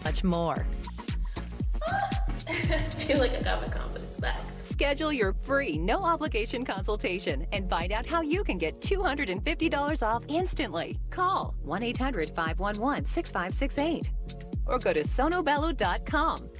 much more. I feel like I got my confidence back. Schedule your free, no-obligation consultation and find out how you can get $250 off instantly. Call 1-800-511-6568 or go to sonobello.com.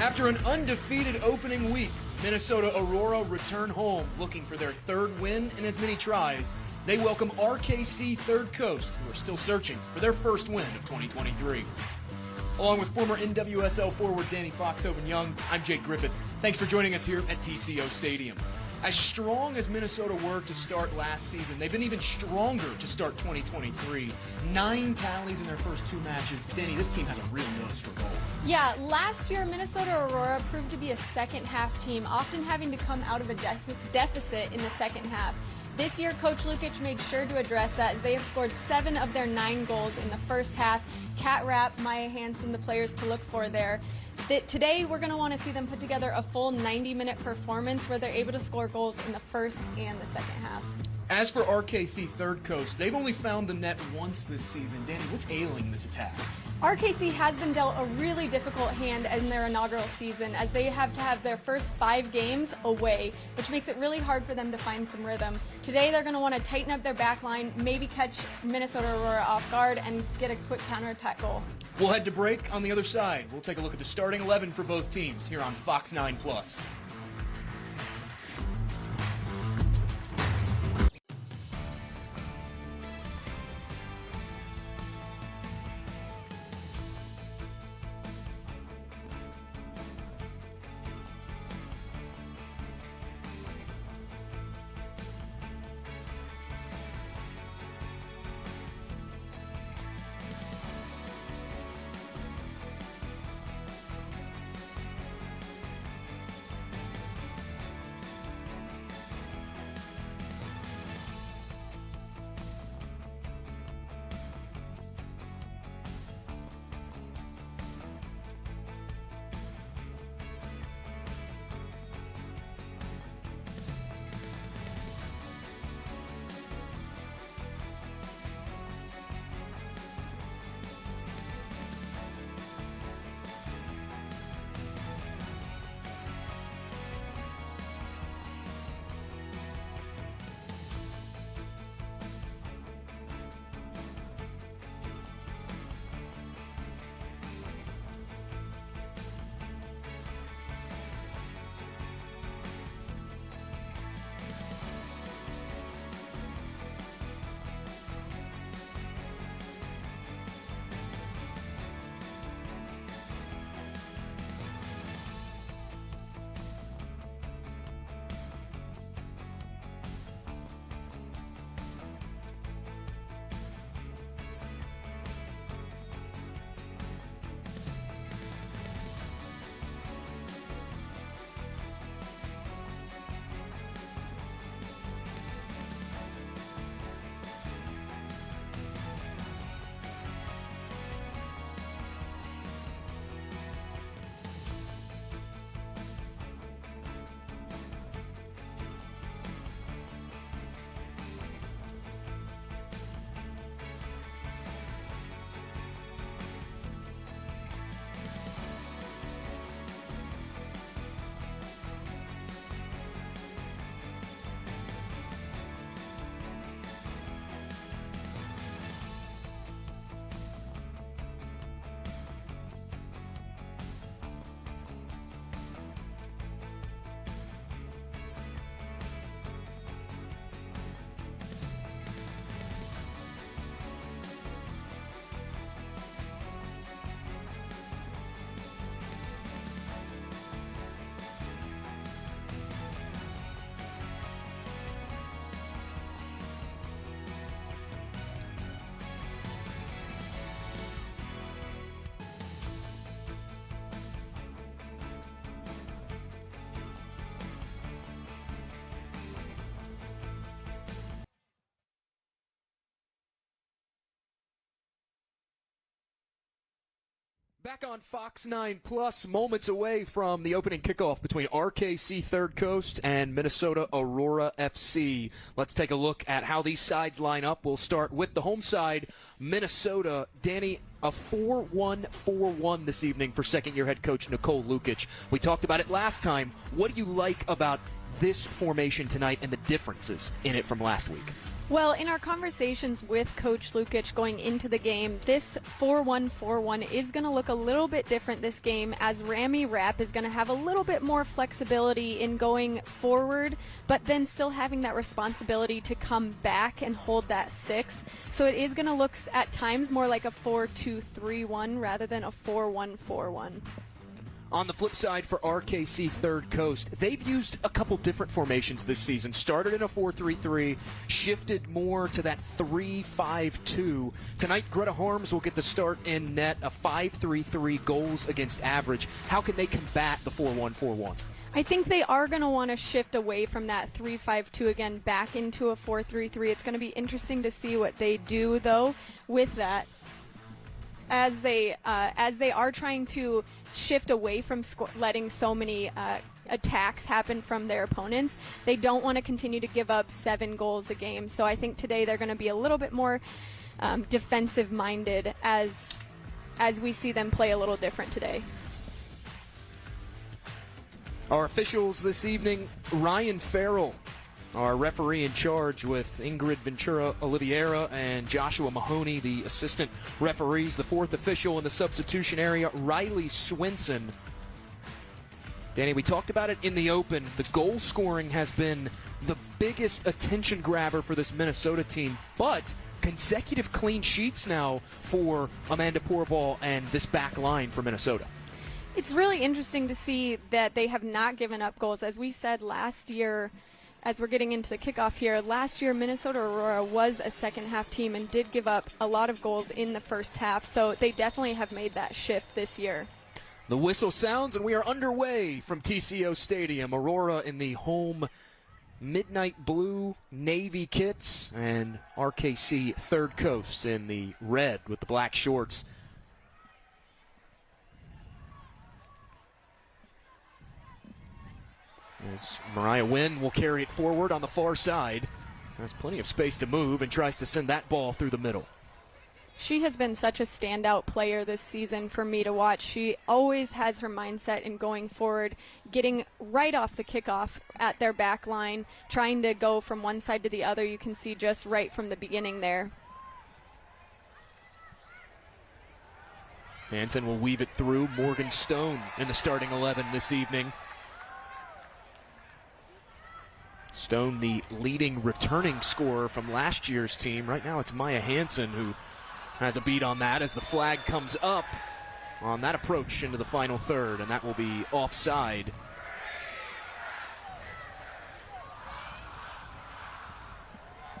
After an undefeated opening week, Minnesota Aurora return home looking for their third win in as many tries. They welcome RKC Third Coast, who are still searching for their first win of 2023. Along with former NWSL forward Danny Foxhoven-Young, I'm Jake Griffith. Thanks for joining us here at TCO Stadium. As strong as Minnesota were to start last season, they've been even stronger to start 2023. 9 tallies in their first 2 matches. Danny, this team has a real nose for goal. Yeah, last year Minnesota Aurora proved to be a second-half team, often having to come out of a deficit in the second half. This year, Coach Lukic made sure to address that as they have scored 7 of their 9 goals in the first half. Kat Rapp, Maya Hansen, the players to look for there. Today, we're going to want to see them put together a full 90-minute performance where they're able to score goals in the first and the second half. As for RKC Third Coast, they've only found the net once this season. Danny, what's ailing this attack? RKC has been dealt a really difficult hand in their inaugural season as they have to have their first 5 games away, which makes it really hard for them to find some rhythm. Today they're going to want to tighten up their back line, maybe catch Minnesota Aurora off guard and get a quick counterattack goal. We'll head to break. On the other side, we'll take a look at the starting 11 for both teams here on Fox 9+. Back on Fox 9 Plus, moments away from the opening kickoff between RKC Third Coast and Minnesota Aurora FC. Let's take a look at how these sides line up. We'll start with the home side, Minnesota. Danny, a 4-1-4-1 this evening for second-year head coach Nicole Lukic. We talked about it last time. What do you like about this formation tonight and the differences in it from last week? Well, in our conversations with Coach Lukic going into the game, this 4-1-4-1 is going to look a little bit different this game, as Rami Rapp is going to have a little bit more flexibility in going forward, but then still having that responsibility to come back and hold that 6. So it is going to look at times more like a 4-2-3-1 rather than a 4-1-4-1. On the flip side for RKC Third Coast, they've used a couple different formations this season. Started in a 4-3-3, shifted more to that 3-5-2. Tonight, Greta Harms will get the start in net, a 5-3-3 goals against average. How can they combat the 4-1-4-1? I think they are going to want to shift away from that 3-5-2 again back into a 4-3-3. It's going to be interesting to see what they do, though, with that. As they are trying to shift away from letting so many attacks happen from their opponents, they don't want to continue to give up 7 goals a game. So I think today they're going to be a little bit more defensive-minded as we see them play a little different today. Our officials this evening, Ryan Farrell, our referee in charge, with Ingrid Ventura Oliveira and Joshua Mahoney, the assistant referees. The fourth official in the substitution area, Riley Swinson. Danny, we talked about it in the open. The goal scoring has been the biggest attention grabber for this Minnesota team, but consecutive clean sheets now for Amanda Pourball and this back line for Minnesota. It's really interesting to see that they have not given up goals. As we said last year, as we're getting into the kickoff here, last year Minnesota Aurora was a second-half team and did give up a lot of goals in the first half, so they definitely have made that shift this year. The whistle sounds, and we are underway from TCO Stadium. Aurora in the home midnight blue navy kits, and RKC Third Coast in the red with the black shorts. As Mariah Wynn will carry it forward on the far side. Has plenty of space to move and tries to send that ball through the middle. She has been such a standout player this season for me to watch. She always has her mindset in going forward, getting right off the kickoff at their back line, trying to go from one side to the other. You can see just right from the beginning there. Hansen will weave it through. Morgan Stone in the starting 11 this evening. Stone, the leading returning scorer from last year's team. Right now it's Maya Hansen who has a beat on that as the flag comes up on that approach into the final third, and that will be offside.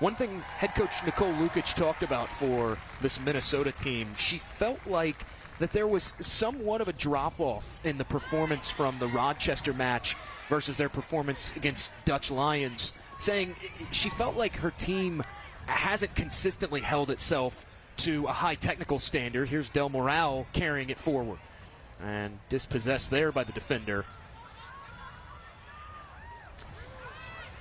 One thing head coach Nicole Lukic talked about for this Minnesota team, she felt like that there was somewhat of a drop-off in the performance from the Rochester match versus their performance against Dutch Lions, saying she felt like her team hasn't consistently held itself to a high technical standard. Here's Del Moral carrying it forward, and dispossessed there by the defender.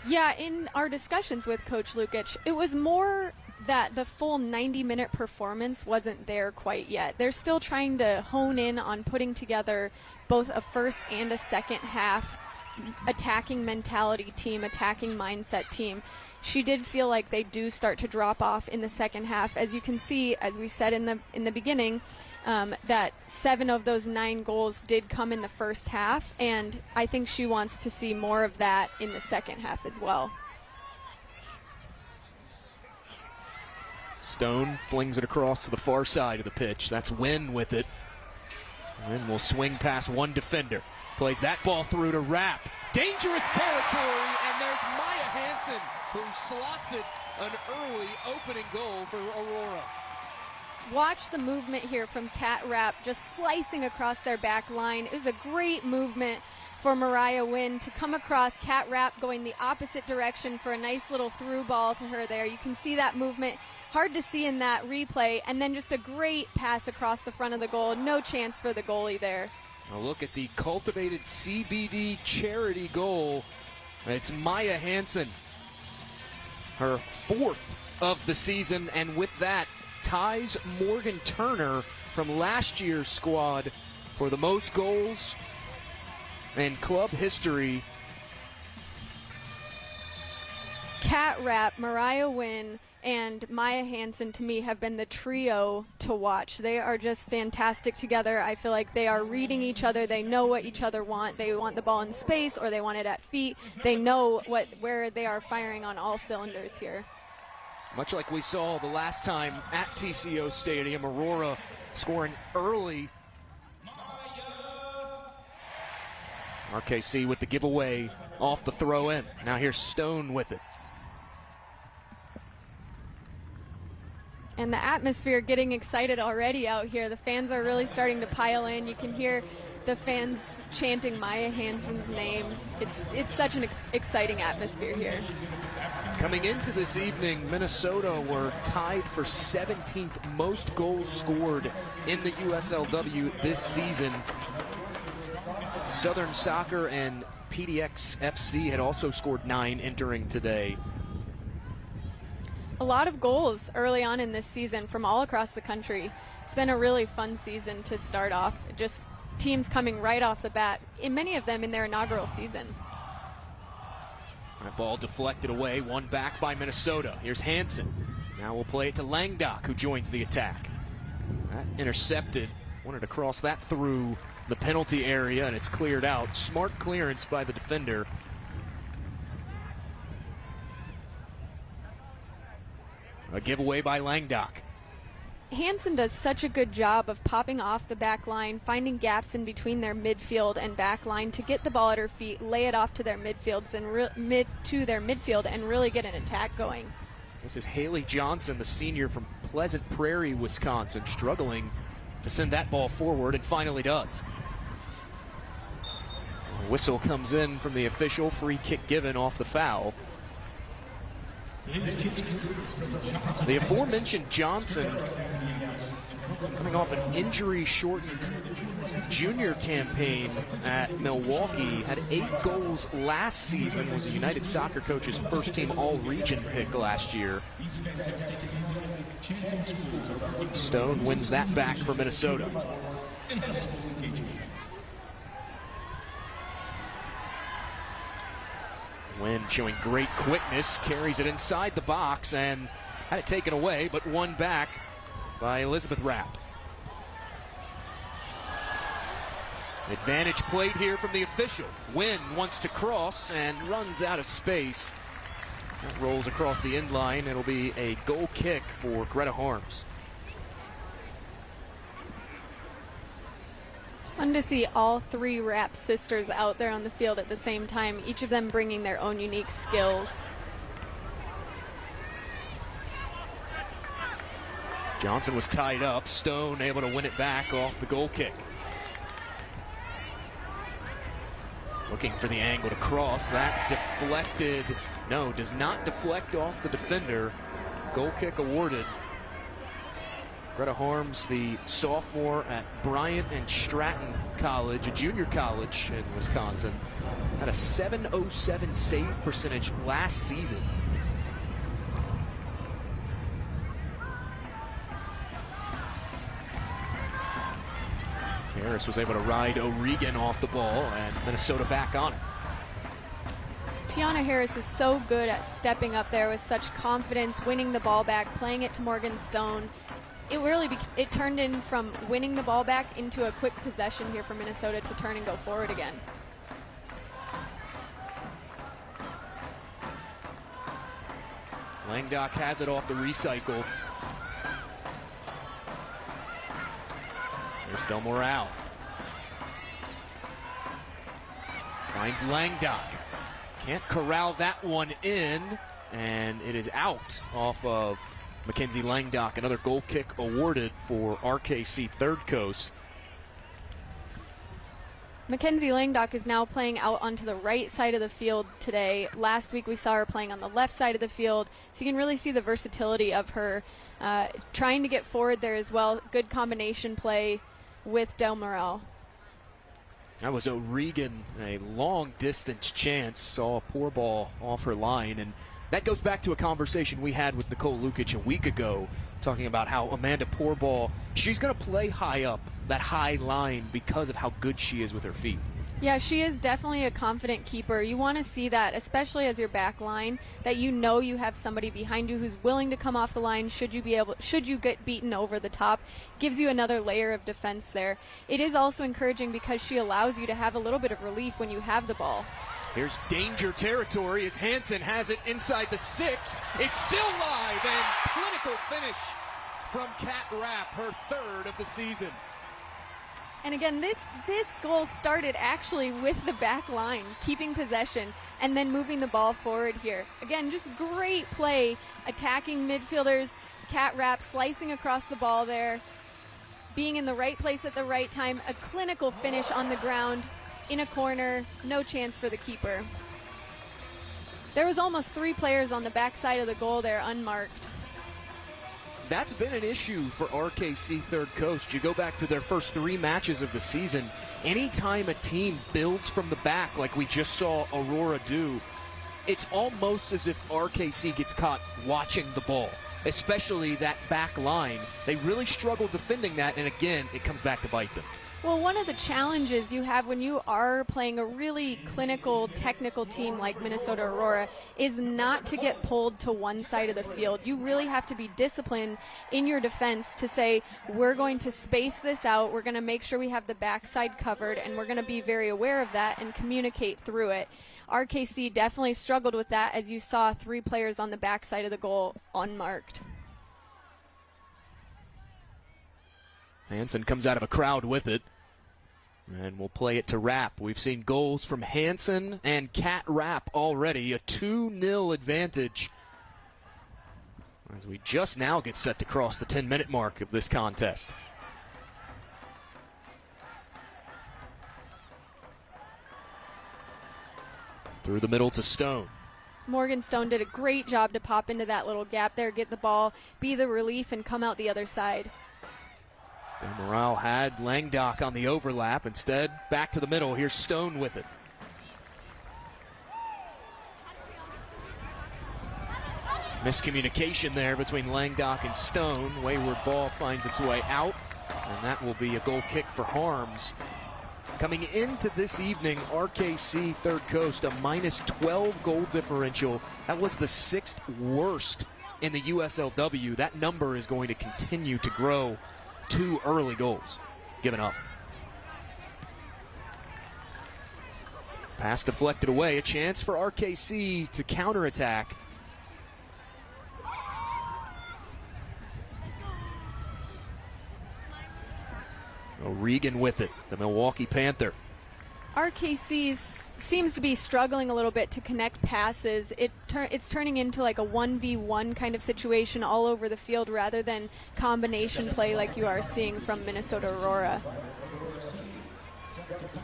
Yeah, in our discussions with Coach Lukic, it was more that the full 90-minute performance wasn't there quite yet. They're still trying to hone in on putting together both a first and a second half attacking mentality team, attacking mindset team. She did feel like they do start to drop off in the second half. As you can see, as we said in the beginning, that 7 of those 9 goals did come in the first half, and I think she wants to see more of that in the second half as well. Stone flings it across to the far side of the pitch. That's Wynn with it. Wynn will swing past one defender. Plays that ball through to Rapp. Dangerous territory, and there's Maya Hansen, who slots it, an early opening goal for Aurora. Watch the movement here from Kat Rapp, just slicing across their back line. It was a great movement for Mariah Wynn to come across. Cat Rapp going the opposite direction for a nice little through ball to her there. You can see that movement. Hard to see in that replay. And then just a great pass across the front of the goal. No chance for the goalie there. A look at the cultivated CBD charity goal. It's Maya Hansen, her 4th of the season, and with that ties Morgan Turner from last year's squad for the most goals in club history. Cat Rapp, Mariah Wynn, and Maya Hansen, to me, have been the trio to watch. They are just fantastic together. I feel like they are reading each other. They know what each other want. They want the ball in space or they want it at feet. They know where they are firing on all cylinders here. Much like we saw the last time at TCO Stadium, Aurora scoring early. RKC with the giveaway off the throw-in. Now here's Stone with it. And the atmosphere getting excited already out here. The fans are really starting to pile in. You can hear the fans chanting Maya Hansen's name. It's such an exciting atmosphere here. Coming into this evening, Minnesota were tied for 17th most goals scored in the USLW this season. Southern Soccer and PDX FC had also scored 9 entering today. A lot of goals early on in this season from all across the country. It's been a really fun season to start off. Just teams coming right off the bat, in many of them in their inaugural season. That ball deflected away, one back by Minnesota. Here's Hansen. Now we'll play it to Langdock, who joins the attack. That intercepted, wanted to cross that through the penalty area, and it's cleared out. Smart clearance by the defender. A giveaway by Langdock. Hansen does such a good job of popping off the back line, finding gaps in between their midfield and back line to get the ball at her feet, lay it off to their midfields and midfield and really get an attack going. This is Haley Johnson, the senior from Pleasant Prairie, Wisconsin, struggling to send that ball forward and finally does. A whistle comes in from the official, free kick given off the foul. The aforementioned Johnson, coming off an injury-shortened junior campaign at Milwaukee, had 8 goals last season, was a United Soccer Coach's first-team all-region pick last year. Stone wins that back for Minnesota. Wynn showing great quickness, carries it inside the box and had it taken away, but won back by Elizabeth Rapp. Advantage played here from the official. Wynn wants to cross and runs out of space. That rolls across the end line. It'll be a goal kick for Greta Harms. Fun to see all 3 Rapp sisters out there on the field at the same time, each of them bringing their own unique skills. Johnson was tied up. Stone able to win it back off the goal kick. Looking for the angle to cross. That deflected. No, does not deflect off the defender. Goal kick awarded. Greta Harms, the sophomore at Bryant and Stratton College, a junior college in Wisconsin, had a .707 save percentage last season. Harris was able to ride Eagan off the ball, and Minnesota back on it. Tiana Harris is so good at stepping up there with such confidence, winning the ball back, playing it to Morgan Stone. It turned in from winning the ball back into a quick possession here for Minnesota to turn and go forward again. Langdock has it off the recycle. There's Del Moral. Finds Langdock. Can't corral that one in, and it is out off of Mackenzie Langdock. Another goal kick awarded for RKC Third Coast. Mackenzie Langdock is now playing out onto the right side of the field today. Last week we saw her playing on the left side of the field, so you can really see the versatility of her trying to get forward there as well. Good combination play with Del Morel. That was Eagan, a long-distance chance, saw a poor ball off her line, and that goes back to a conversation we had with Nicole Lukic a week ago, talking about how Amanda Pourball, she's going to play high up, that high line, because of how good she is with her feet. Yeah, she is definitely a confident keeper. You want to see that, especially as your back line, that you know you have somebody behind you who's willing to come off the line should you get beaten over the top. Gives you another layer of defense there. It is also encouraging because she allows you to have a little bit of relief when you have the ball. Here's danger territory as Hansen has it inside the 6. It's still live, and clinical finish from Kat Rapp, her third of the season. And again, this goal started actually with the back line, keeping possession, and then moving the ball forward here. Again, just great play, attacking midfielders, Kat Rapp slicing across the ball there, being in the right place at the right time, a clinical finish on the ground, in a corner, no chance for the keeper. There was almost 3 players on the back side of the goal there, unmarked. That's been an issue for RKC Third Coast. You go back to their first 3 matches of the season. Anytime a team builds from the back like we just saw Aurora do, it's almost as if RKC gets caught watching the ball, especially that back line. They really struggle defending that, and again, it comes back to bite them. Well, one of the challenges you have when you are playing a really clinical, technical team like Minnesota Aurora is not to get pulled to one side of the field. You really have to be disciplined in your defense to say, we're going to space this out, we're going to make sure we have the backside covered, and we're going to be very aware of that and communicate through it. RKC definitely struggled with that, as you saw 3 players on the backside of the goal unmarked. Hansen comes out of a crowd with it. And we'll play it to Rapp. We've seen goals from Hansen and Kat Rapp already. A 2-0 advantage as we just now get set to cross the 10-minute mark of this contest. Through the middle to Stone. Morgan Stone did a great job to pop into that little gap there, get the ball, be the relief, and come out the other side. Del Morel had Langdock on the overlap. Instead, back to the middle. Here's Stone with it. Miscommunication there between Langdock and Stone. Wayward ball finds its way out, and that will be a goal kick for Harms. Coming into this evening, RKC Third Coast, a -12 goal differential. That was the 6th worst in the USLW. That number is going to continue to grow. 2 early goals given up. Pass deflected away. A chance for RKC to counterattack. Eagan with it, the Milwaukee Panther. RKC seems to be struggling a little bit to connect passes. It's turning into like a 1v1 kind of situation all over the field rather than combination play like you are seeing from Minnesota Aurora.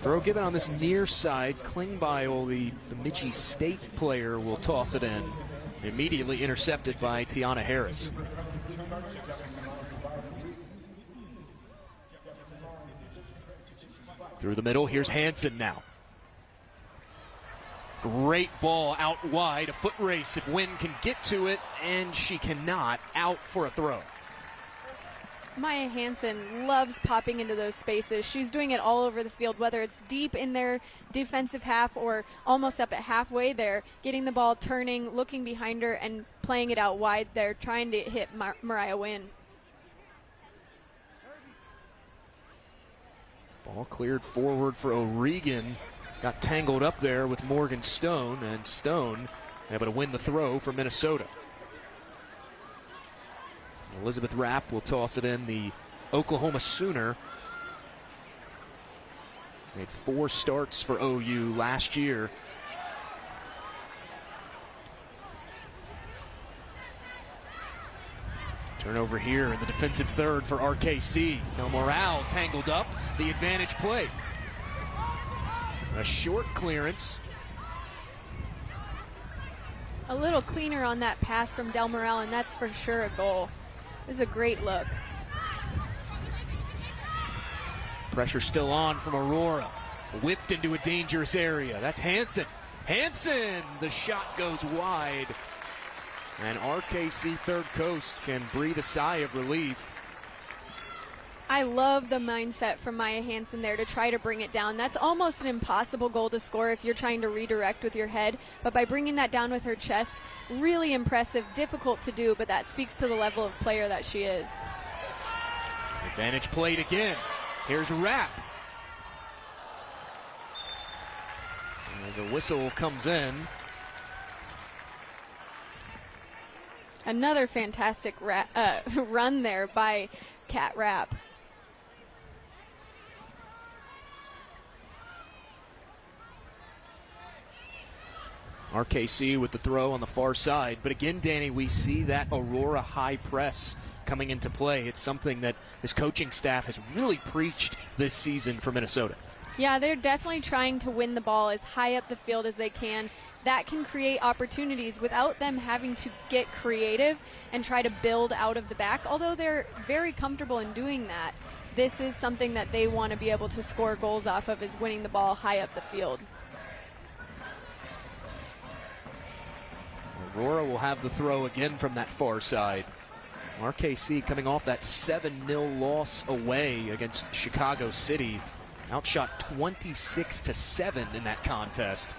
Throw given on this near side. Klingbeil, the Minneapolis-St State player, will toss it in. Immediately intercepted by Tiana Harris. Through the middle, here's Hansen now. Great ball out wide, a foot race if Wynn can get to it, and she cannot. Out for a throw. Maya Hansen loves popping into those spaces. She's doing it all over the field, whether it's deep in their defensive half or almost up at halfway there, getting the ball, turning, looking behind her, and playing it out wide there, trying to hit Mariah Wynn. Ball cleared forward for Eagan. Got tangled up there with Morgan Stone, and Stone able to win the throw for Minnesota. Elizabeth Rapp will toss it in, the Oklahoma Sooner. Made 4 starts for OU last year. Turnover here in the defensive third for RKC. Del Morel tangled up, the advantage play. A short clearance. A little cleaner on that pass from Del Morel, and that's for sure a goal. This is a great look. Pressure still on from Aurora. Whipped into a dangerous area. That's Hansen. Hansen! The shot goes wide. And RKC Third Coast can breathe a sigh of relief. I love the mindset from Maya Hansen there to try to bring it down. That's almost an impossible goal to score if you're trying to redirect with your head. But by bringing that down with her chest, really impressive, difficult to do, but that speaks to the level of player that she is. Advantage played again. Here's Rapp. As a whistle comes in. Another fantastic run there by Kat Rapp. RKC with the throw on the far side. But again, Danny, we see that Aurora high press coming into play. It's something that this coaching staff has really preached this season for Minnesota. Yeah, they're definitely trying to win the ball as high up the field as they can. That can create opportunities without them having to get creative and try to build out of the back, although they're very comfortable in doing that. This is something that they want to be able to score goals off of, is winning the ball high up the field. Aurora will have the throw again from that far side. RKC coming off that 7-0 loss away against Chicago City. Outshot 26-7 in that contest.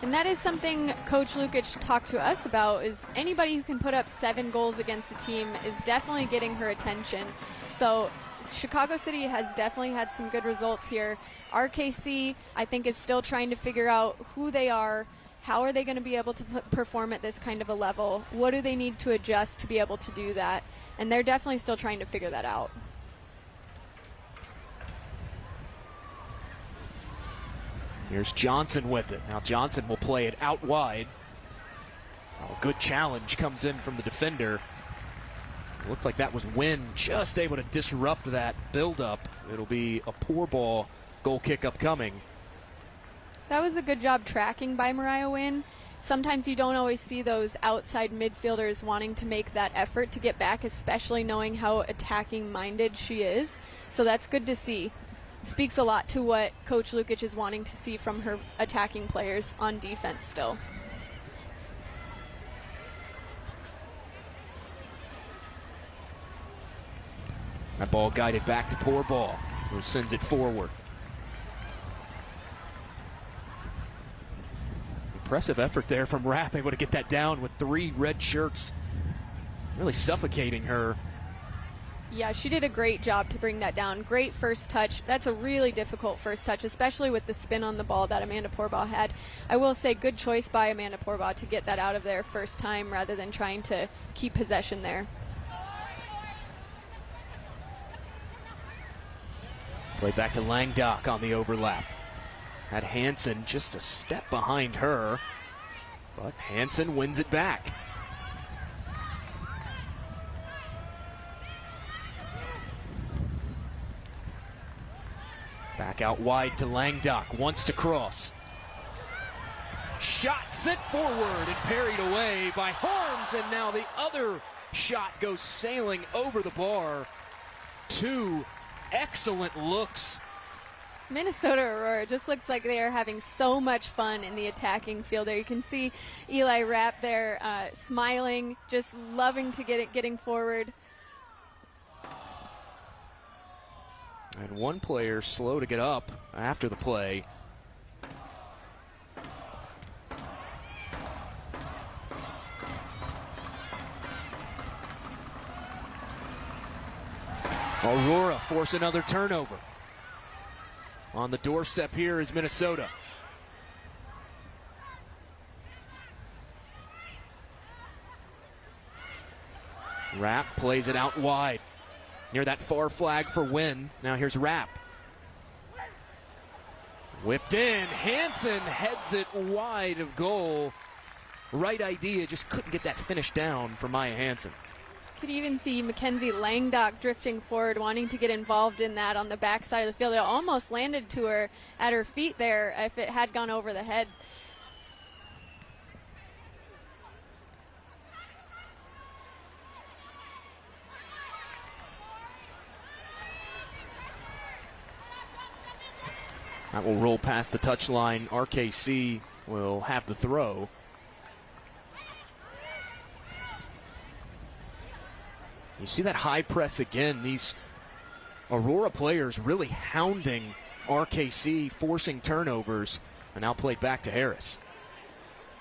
And that is something Coach Lukic talked to us about, is anybody who can put up 7 goals against a team is definitely getting her attention. So Chicago City has definitely had some good results here. RKC, I think, is still trying to figure out who they are. How are they going to be able to perform at this kind of a level? What do they need to adjust to be able to do that? And they're definitely still trying to figure that out. Here's Johnson with it. Now Johnson will play it out wide. Oh, good challenge comes in from the defender. It looked like that was Wynn just able to disrupt that buildup. It'll be a poor ball goal kick upcoming. That was a good job tracking by Mariah Wynn. Sometimes you don't always see those outside midfielders wanting to make that effort to get back, especially knowing how attacking minded she is. So that's good to see. Speaks a lot to what Coach Lukic is wanting to see from her attacking players on defense still. That ball guided back to poor ball, who sends it forward. Impressive effort there from Rapp, able to get that down with 3 red shirts, really suffocating her. Yeah, she did a great job to bring that down. Great first touch. That's a really difficult first touch, especially with the spin on the ball that Amanda Pourbaugh had. I will say good choice by Amanda Pourbaugh to get that out of there first time rather than trying to keep possession there. Play back to Langdock on the overlap. Had Hansen just a step behind her, but Hansen wins it back. Back out wide to Langdock, wants to cross. Shot sent forward and parried away by Harms, and now the other shot goes sailing over the bar. 2 excellent looks. Minnesota Aurora just looks like they are having so much fun in the attacking field there. You can see Eli Rapp there smiling, just loving to getting forward. And one player slow to get up after the play. Aurora force another turnover. On the doorstep here is Minnesota. Rapp plays it out wide. Near that far flag for Wynn. Now here's Rapp. Whipped in. Hansen heads it wide of goal. Right idea, just couldn't get that finish down for Maya Hansen. Could even see Mackenzie Langdock drifting forward, wanting to get involved in that on the backside of the field. It almost landed to her at her feet there if it had gone over the head. That will roll past the touchline. RKC will have the throw. You see that high press again. These Aurora players really hounding RKC, forcing turnovers, and now played back to Harris.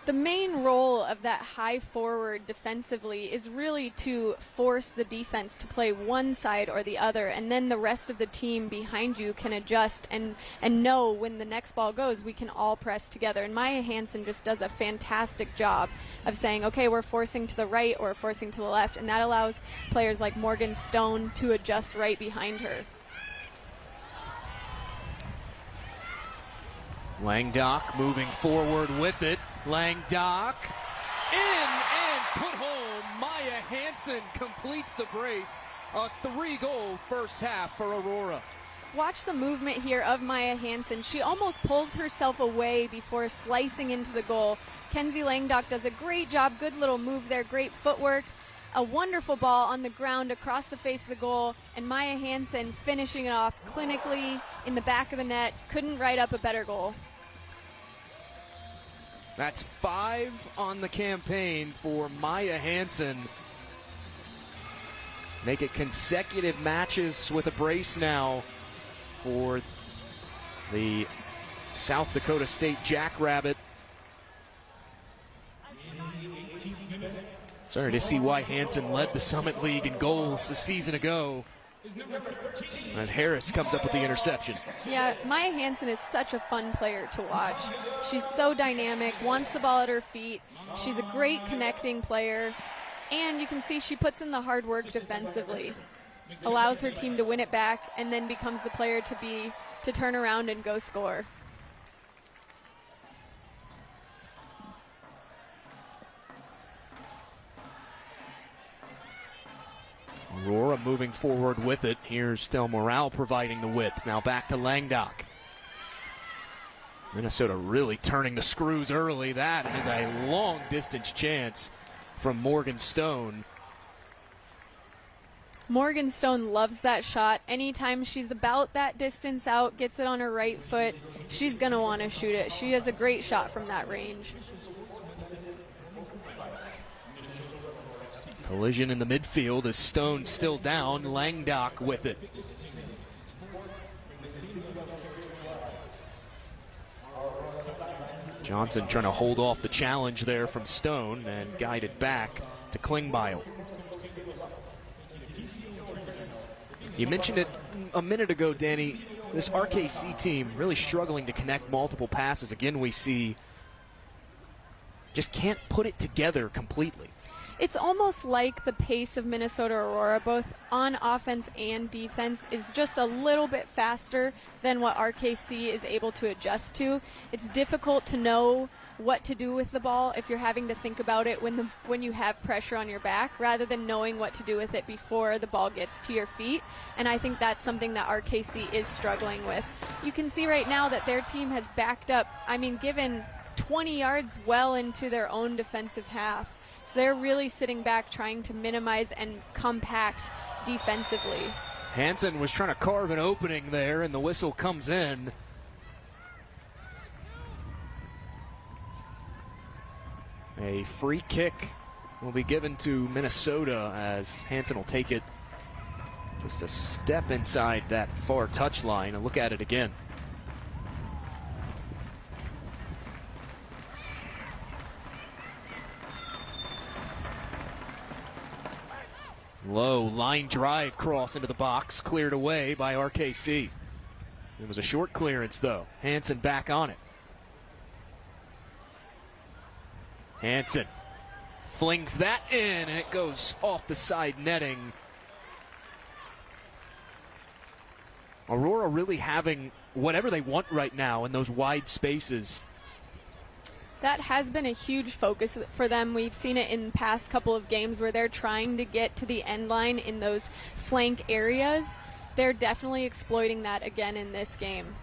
The main role of that high forward defensively is really to force the defense to play one side or the other, and then the rest of the team behind you can adjust and know when the next ball goes, we can all press together. And Maya Hansen just does a fantastic job of saying, okay, we're forcing to the right or forcing to the left, and that allows players like Morgan Stone to adjust right behind her. Langdock moving forward with it. Langdock in and put home. Maya Hansen completes the brace. A 3-goal first half for Aurora. Watch the movement here of Maya Hansen. She almost pulls herself away before slicing into the goal. Kenzie Langdock does a great job. Good little move there. Great footwork. A wonderful ball on the ground across the face of the goal. And Maya Hansen finishing it off clinically in the back of the net. Couldn't write up a better goal. That's 5 on the campaign for Maya Hansen. Make it consecutive matches with a brace now for the South Dakota State Jackrabbit. Sorry to see why Hansen led the Summit League in goals a season ago, as Harris comes up with the interception. Yeah, Maya Hansen is such a fun player to watch. She's so dynamic, wants the ball at her feet. She's a great connecting player, and you can see she puts in the hard work defensively. Allows her team to win it back, and then becomes the player to turn around and go score. Aurora moving forward with it. Here's Del Moral providing the width. Now back to Langdock. Minnesota really turning the screws early. That is a long distance chance from Morgan Stone. Morgan Stone loves that shot. Anytime she's about that distance out, gets it on her right foot, she's going to want to shoot it. She has a great shot from that range. Collision in the midfield as Stone still down. Langdock with it. Johnson trying to hold off the challenge there from Stone and guided back to Klingbeil. You mentioned it a minute ago, Danny. This RKC team really struggling to connect multiple passes. Again, we see just can't put it together completely. It's almost like the pace of Minnesota Aurora, both on offense and defense, is just a little bit faster than what RKC is able to adjust to. It's difficult to know what to do with the ball if you're having to think about it when you have pressure on your back, rather than knowing what to do with it before the ball gets to your feet. And I think that's something that RKC is struggling with. You can see right now that their team has backed up, given 20 yards well into their own defensive half. So they're really sitting back trying to minimize and compact defensively. Hansen was trying to carve an opening there, and the whistle comes in. A free kick will be given to Minnesota as Hansen will take it just a step inside that far touchline. And look at it again. Low line drive cross into the box, cleared away by RKC. It was a short clearance, though. Hansen back on it. Hansen flings that in, and it goes off the side netting. Aurora really having whatever they want right now in those wide spaces. That has been a huge focus for them. We've seen it in the past couple of games where they're trying to get to the end line in those flank areas. They're definitely exploiting that again in this game.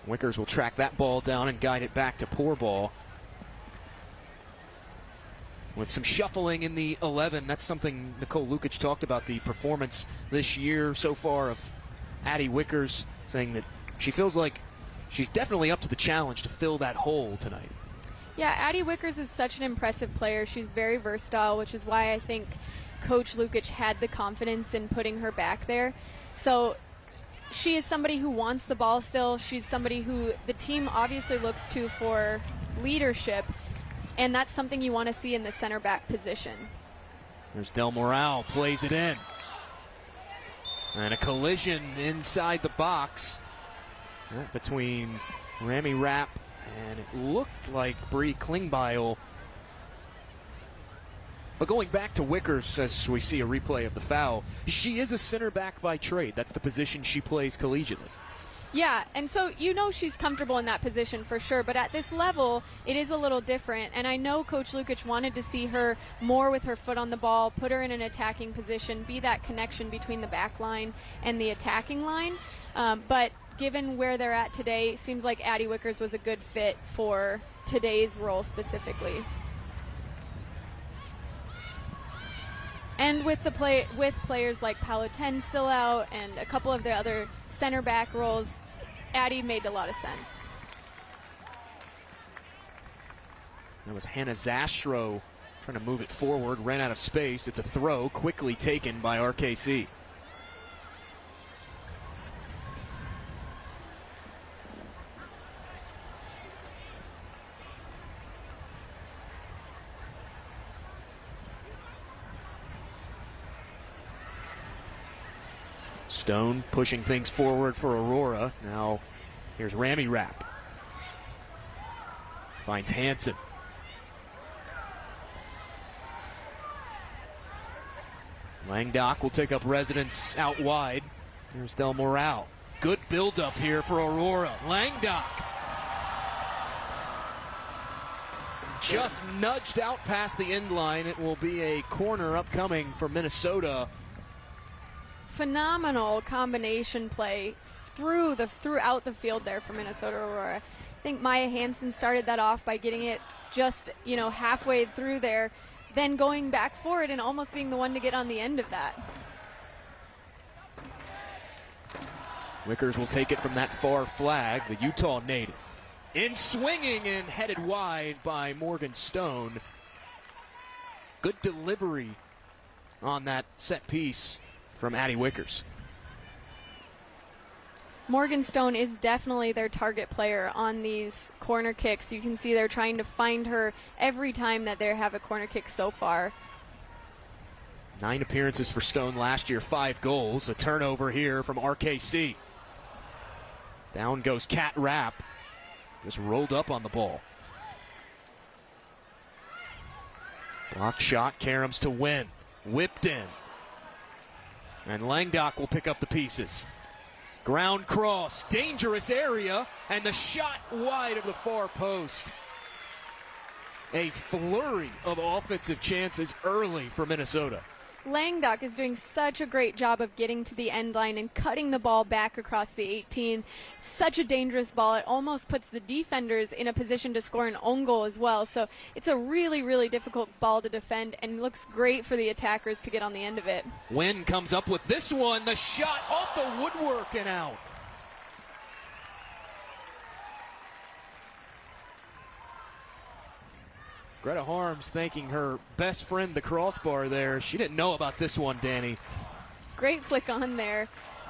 Wickers will track that ball down and guide it back to Pourball. With some shuffling in the 11, that's something Nicole Lukic talked about, the performance this year so far of Addie Wickers, saying that she feels like she's definitely up to the challenge to fill that hole tonight. Yeah, Addie Wickers is such an impressive player. She's very versatile, which is why I think Coach Lukic had the confidence in putting her back there. So she is somebody who wants the ball still. She's somebody who the team obviously looks to for leadership, and that's something you want to see in the center back position. There's Del Moral, plays it in. And a collision inside the box between Rami Rapp and it looked like Bree Klingbeil. But going back to Wickers, as we see a replay of the foul, she is a center back by trade. That's the position she plays collegiately. Yeah, and so you know she's comfortable in that position for sure, but at this level, it is a little different, and I know Coach Lukic wanted to see her more with her foot on the ball, put her in an attacking position, be that connection between the back line and the attacking line, but given where they're at today, it seems like Addie Wickers was a good fit for today's role specifically. And with players like Palatine still out and a couple of the other center back roles, Addie made a lot of sense. That was Hannah Zastro trying to move it forward, ran out of space. It's a throw, quickly taken by RKC. Stone pushing things forward for Aurora. Now here's Rami Rapp. Finds Hansen. Langdock will take up residence out wide. Here's Del Moral. Good build-up here for Aurora. Langdock. Just nudged out past the end line. It will be a corner upcoming for Minnesota. Phenomenal combination play throughout the field there for Minnesota Aurora. I think Maya Hansen started that off by getting it just, halfway through there, then going back for it and almost being the one to get on the end of that. Wickers will take it from that far flag, the Utah native. In swinging and headed wide by Morgan Stone. Good delivery on that set piece from Addie Wickers. Morgan Stone is definitely their target player on these corner kicks. You can see they're trying to find her every time that they have a corner kick so far. 9 appearances for Stone last year, 5 goals. A turnover here from RKC. Down goes Kat Rapp. Just rolled up on the ball. Block shot, Karams to win. Whipped in. And Langdock will pick up the pieces. Ground cross, dangerous area, and the shot wide of the far post. A flurry of offensive chances early for Minnesota. Langdock is doing such a great job of getting to the end line and cutting the ball back across the 18. Such a dangerous ball. It almost puts the defenders in a position to score an own goal as well. So it's a really, really difficult ball to defend and looks great for the attackers to get on the end of it. Wynn comes up with this one. The shot off the woodwork and out. Greta Harms thanking her best friend, the crossbar there. She didn't know about this one, Danny. Great flick on there.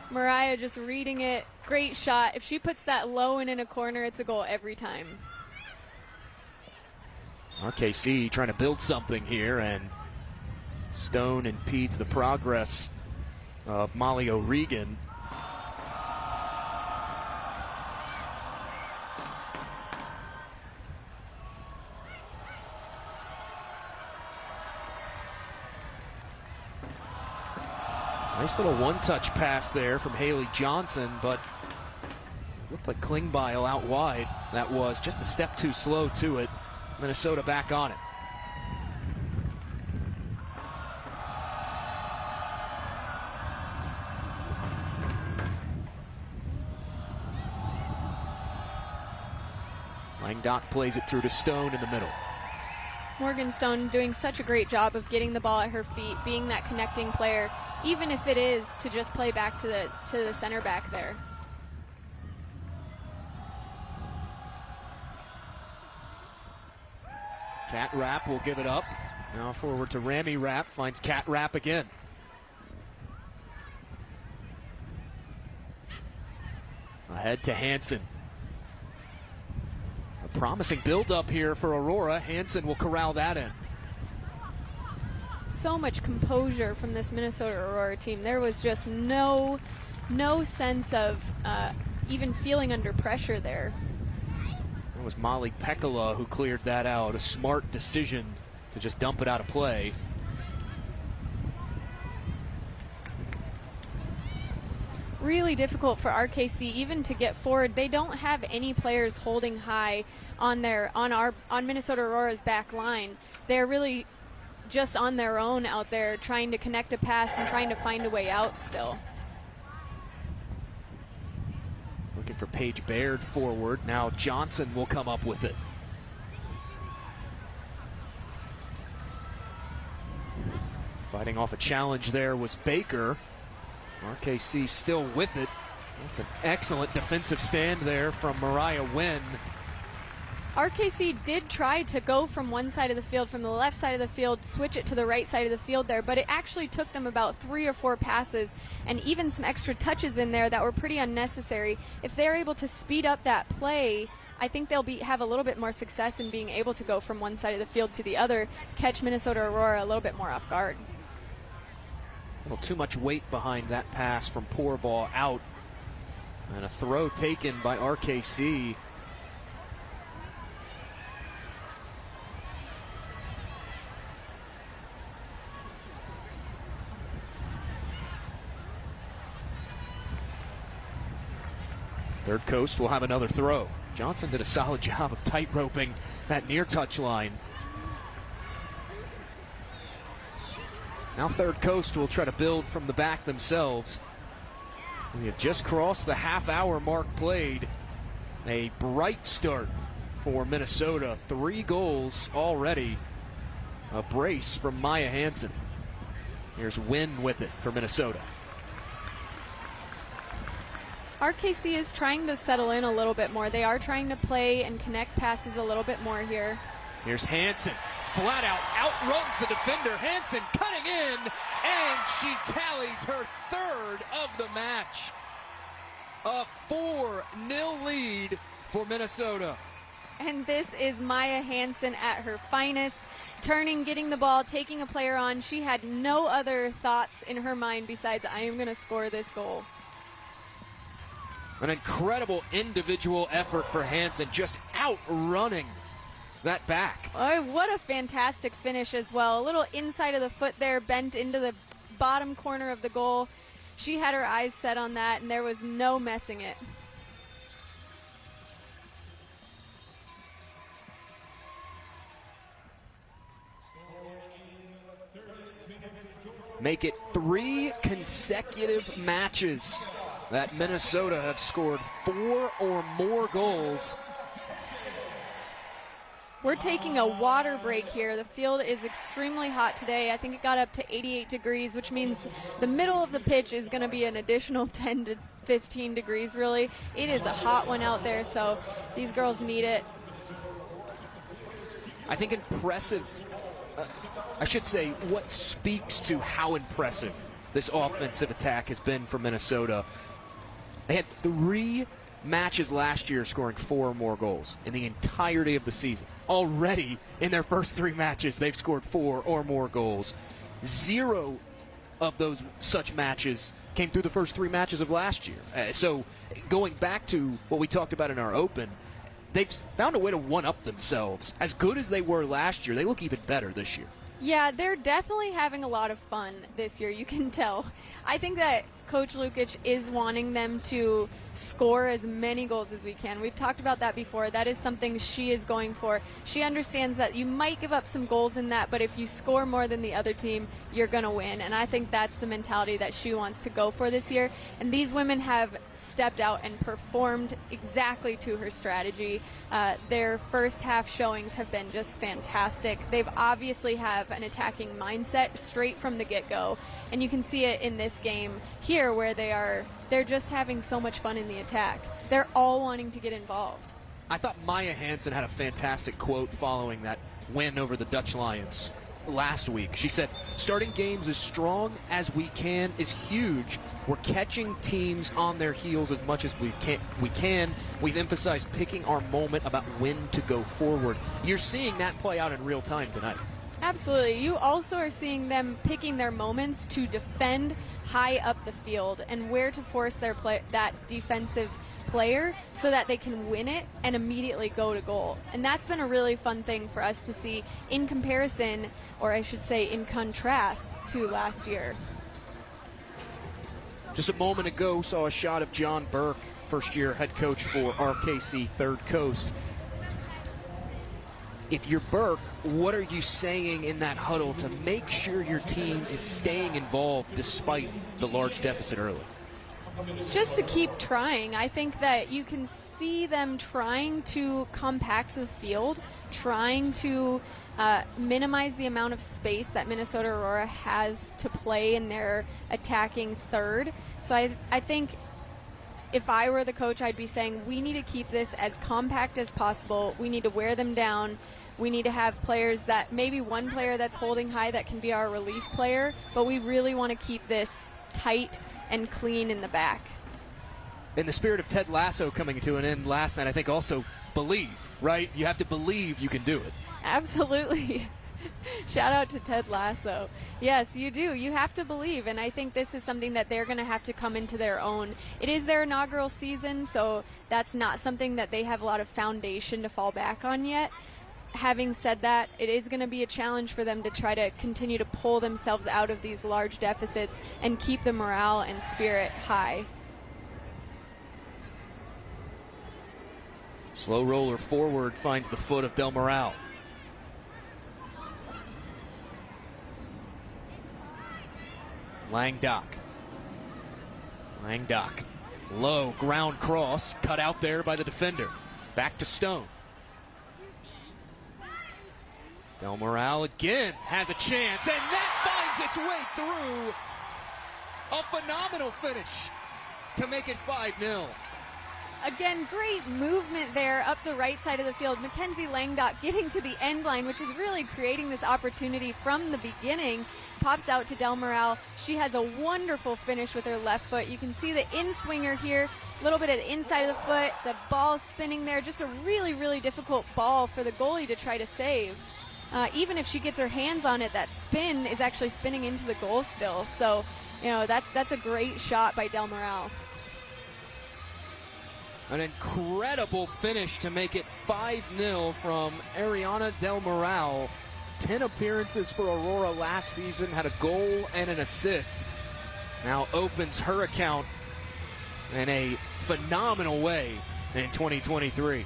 Mariah just reading it. Great shot. If she puts that low and in a corner, it's a goal every time. RKC trying to build something here, and Stone impedes the progress of Molly O'Regan. Nice little one-touch pass there from Haley Johnson, but looked like Klingbeil out wide. That was just a step too slow to it. Minnesota back on it. Langdock plays it through to Stone in the middle. Morgan Stone doing such a great job of getting the ball at her feet, being that connecting player, even if it is to just play back to the center back there. Cat Rapp will give it up. Now forward to Rami Rapp, finds Cat Rapp again. Ahead to Hansen. A promising build-up here for Aurora. Hansen will corral that in. So much composure from this Minnesota Aurora team. There was just no sense of even feeling under pressure there. It was Molly Pekala who cleared that out. A smart decision to just dump it out of play. Really difficult for RKC even to get forward. They don't have any players holding high on Minnesota Aurora's back line. They're really just on their own out there trying to connect a pass and trying to find a way out still. Looking for Paige Baird forward. Now Johnson will come up with it. Fighting off a challenge there was Baker. RKC still with it. That's an excellent defensive stand there from Mariah Wynn. RKC did try to go from one side of the field, from the left side of the field, switch it to the right side of the field there, but it actually took them about 3 or 4 passes and even some extra touches in there that were pretty unnecessary. If they're able to speed up that play, I think they'll have a little bit more success in being able to go from one side of the field to the other, catch Minnesota Aurora a little bit more off guard. A little too much weight behind that pass from Pourball out. And a throw taken by RKC. Third Coast will have another throw. Johnson did a solid job of tight roping that near touch line. Now Third Coast will try to build from the back themselves. We have just crossed the half-hour mark played. A bright start for Minnesota. 3 goals already. A brace from Maya Hansen. Here's Wynn with it for Minnesota. RKC is trying to settle in a little bit more. They are trying to play and connect passes a little bit more here. Here's Hansen. Flat out outruns the defender. Hansen cutting in, and she tallies her 3rd of the match. A 4-0 lead for Minnesota. And this is Maya Hansen at her finest. Turning, getting the ball, taking a player on. She had no other thoughts in her mind besides, I am going to score this goal. An incredible individual effort for Hansen, just outrunning that back. Oh, what a fantastic finish as well. A little inside of the foot there, bent into the bottom corner of the goal. She had her eyes set on that, and there was no messing it. Make it 3 consecutive matches that Minnesota have scored 4 or more goals. We're taking a water break here. The field is extremely hot today. I think it got up to 88 degrees, which means the middle of the pitch is going to be an additional 10 to 15 degrees, really. It is a hot one out there, so these girls need it. I think impressive, I should say, what speaks to how impressive this offensive attack has been for Minnesota. They had 3 matches last year scoring 4 or more goals in the entirety of the season. Already in their first 3 matches, they've scored 4 or more goals. 0 of those such matches came through the first 3 matches of last year. So going back to what we talked about in our open, they've found a way to one-up themselves. As good as they were last year, they look even better this year. Yeah, they're definitely having a lot of fun this year. You can tell. I think that Coach Lukic is wanting them to score as many goals as we can. We've talked about that before. That is something she is going for. She understands that you might give up some goals in that, but if you score more than the other team, you're going to win. And I think that's the mentality that she wants to go for this year. And these women have stepped out and performed exactly to her strategy. Their first half showings have been just fantastic. They've obviously have an attacking mindset straight from the get-go. And you can see it in this game here where they're just having so much fun in the attack. They're all wanting to get involved. I thought Maya Hansen had a fantastic quote following that win over the Dutch Lions last week. She said, starting games as strong as we can is huge. We're catching teams on their heels as much as we can. We've emphasized picking our moment about when to go forward. You're seeing that play out in real time tonight. Absolutely. You also are seeing them picking their moments to defend high up the field and where to force that defensive player so that they can win it and immediately go to goal. And that's been a really fun thing for us to see in comparison, or I should say in contrast to last year. Just a moment ago, saw a shot of John Burke, first-year head coach for RKC Third Coast. If you're Burke, what are you saying in that huddle to make sure your team is staying involved despite the large deficit early? Just to keep trying. I think that you can see them trying to compact the field, trying to minimize the amount of space that Minnesota Aurora has to play in their attacking third. So I think if I were the coach, I'd be saying we need to keep this as compact as possible. We need to wear them down. We need to have players that, maybe one player that's holding high that can be our relief player, but we really want to keep this tight and clean in the back. In the spirit of Ted Lasso coming to an end last night, I think also believe, right? You have to believe you can do it. Absolutely. Shout out to Ted Lasso. Yes, you do. You have to believe, and I think this is something that they're going to have to come into their own. It is their inaugural season, so that's not something that they have a lot of foundation to fall back on yet. Having said that, it is going to be a challenge for them to try to continue to pull themselves out of these large deficits and keep the morale and spirit high. Slow roller forward finds the foot of Del Moral. Langdock. Low ground cross, cut out there by the defender. Back to Stone. Del Moral again has a chance, and that finds its way through. A phenomenal finish to make it 5-0. Again, great movement there up the right side of the field. Mackenzie Langdock getting to the end line, which is really creating this opportunity from the beginning. Pops out to Del Moral. She has a wonderful finish with her left foot. You can see the in-swinger here, a little bit at the inside of the foot. The ball spinning there. Just a really, really difficult ball for the goalie to try to save. Even if she gets her hands on it, that spin is actually spinning into the goal still. So, you know, that's a great shot by Del Moral. An incredible finish to make it 5-0 from Ariana Del Moral. 10 appearances for Aurora last season, had a goal and an assist. Now opens her account in a phenomenal way in 2023.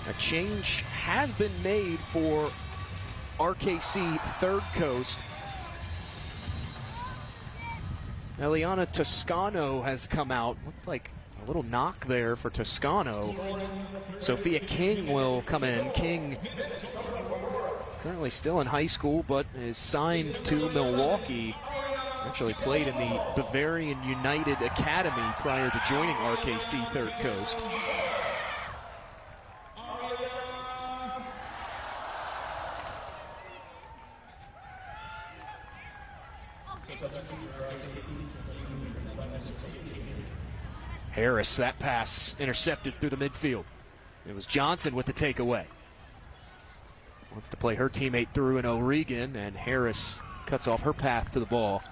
A change has been made for RKC Third Coast. Eliana Toscano has come out. Looked like a little knock there for Toscano. Sophia King will come in. King currently still in high school, but is signed to Milwaukee. Actually played in the Bavarian United Academy prior to joining RKC Third Coast. Harris, that pass intercepted through the midfield. It was Johnson with the takeaway. Wants to play her teammate through in O'Regan, and Harris cuts off her path to the ball.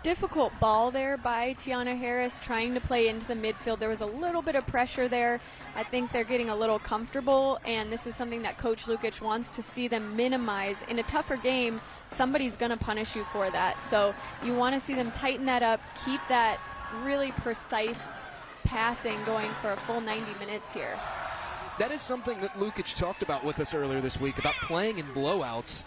difficult ball there by Tiana Harris, trying to play into the midfield. There was a little bit of pressure there. I think they're getting a little comfortable, and this is something that Coach Lukic wants to see them minimize. In a tougher game, somebody's going to punish you for that. So you want to see them tighten that up, keep that really precise passing going for a full 90 minutes here. That is something that Lukic talked about with us earlier this week, about playing in blowouts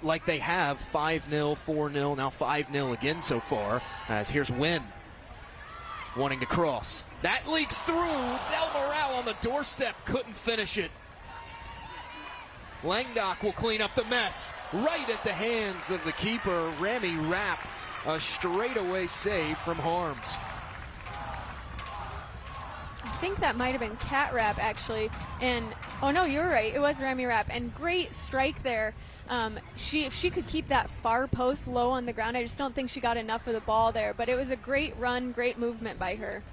like they have, 5-0, 4-0, now 5-0 again so far, as here's Wynn wanting to cross. That leaks through. Del Moral on the doorstep, couldn't finish it. Langdock will clean up the mess right at the hands of the keeper, Rami Rapp. A straightaway save from Harms. I think that might have been Cat Rapp, actually. And, oh no, you're right. It was Rami Rapp. And great strike there. If she could keep that far post low on the ground, I just don't think she got enough of the ball there. But it was a great run, great movement by her.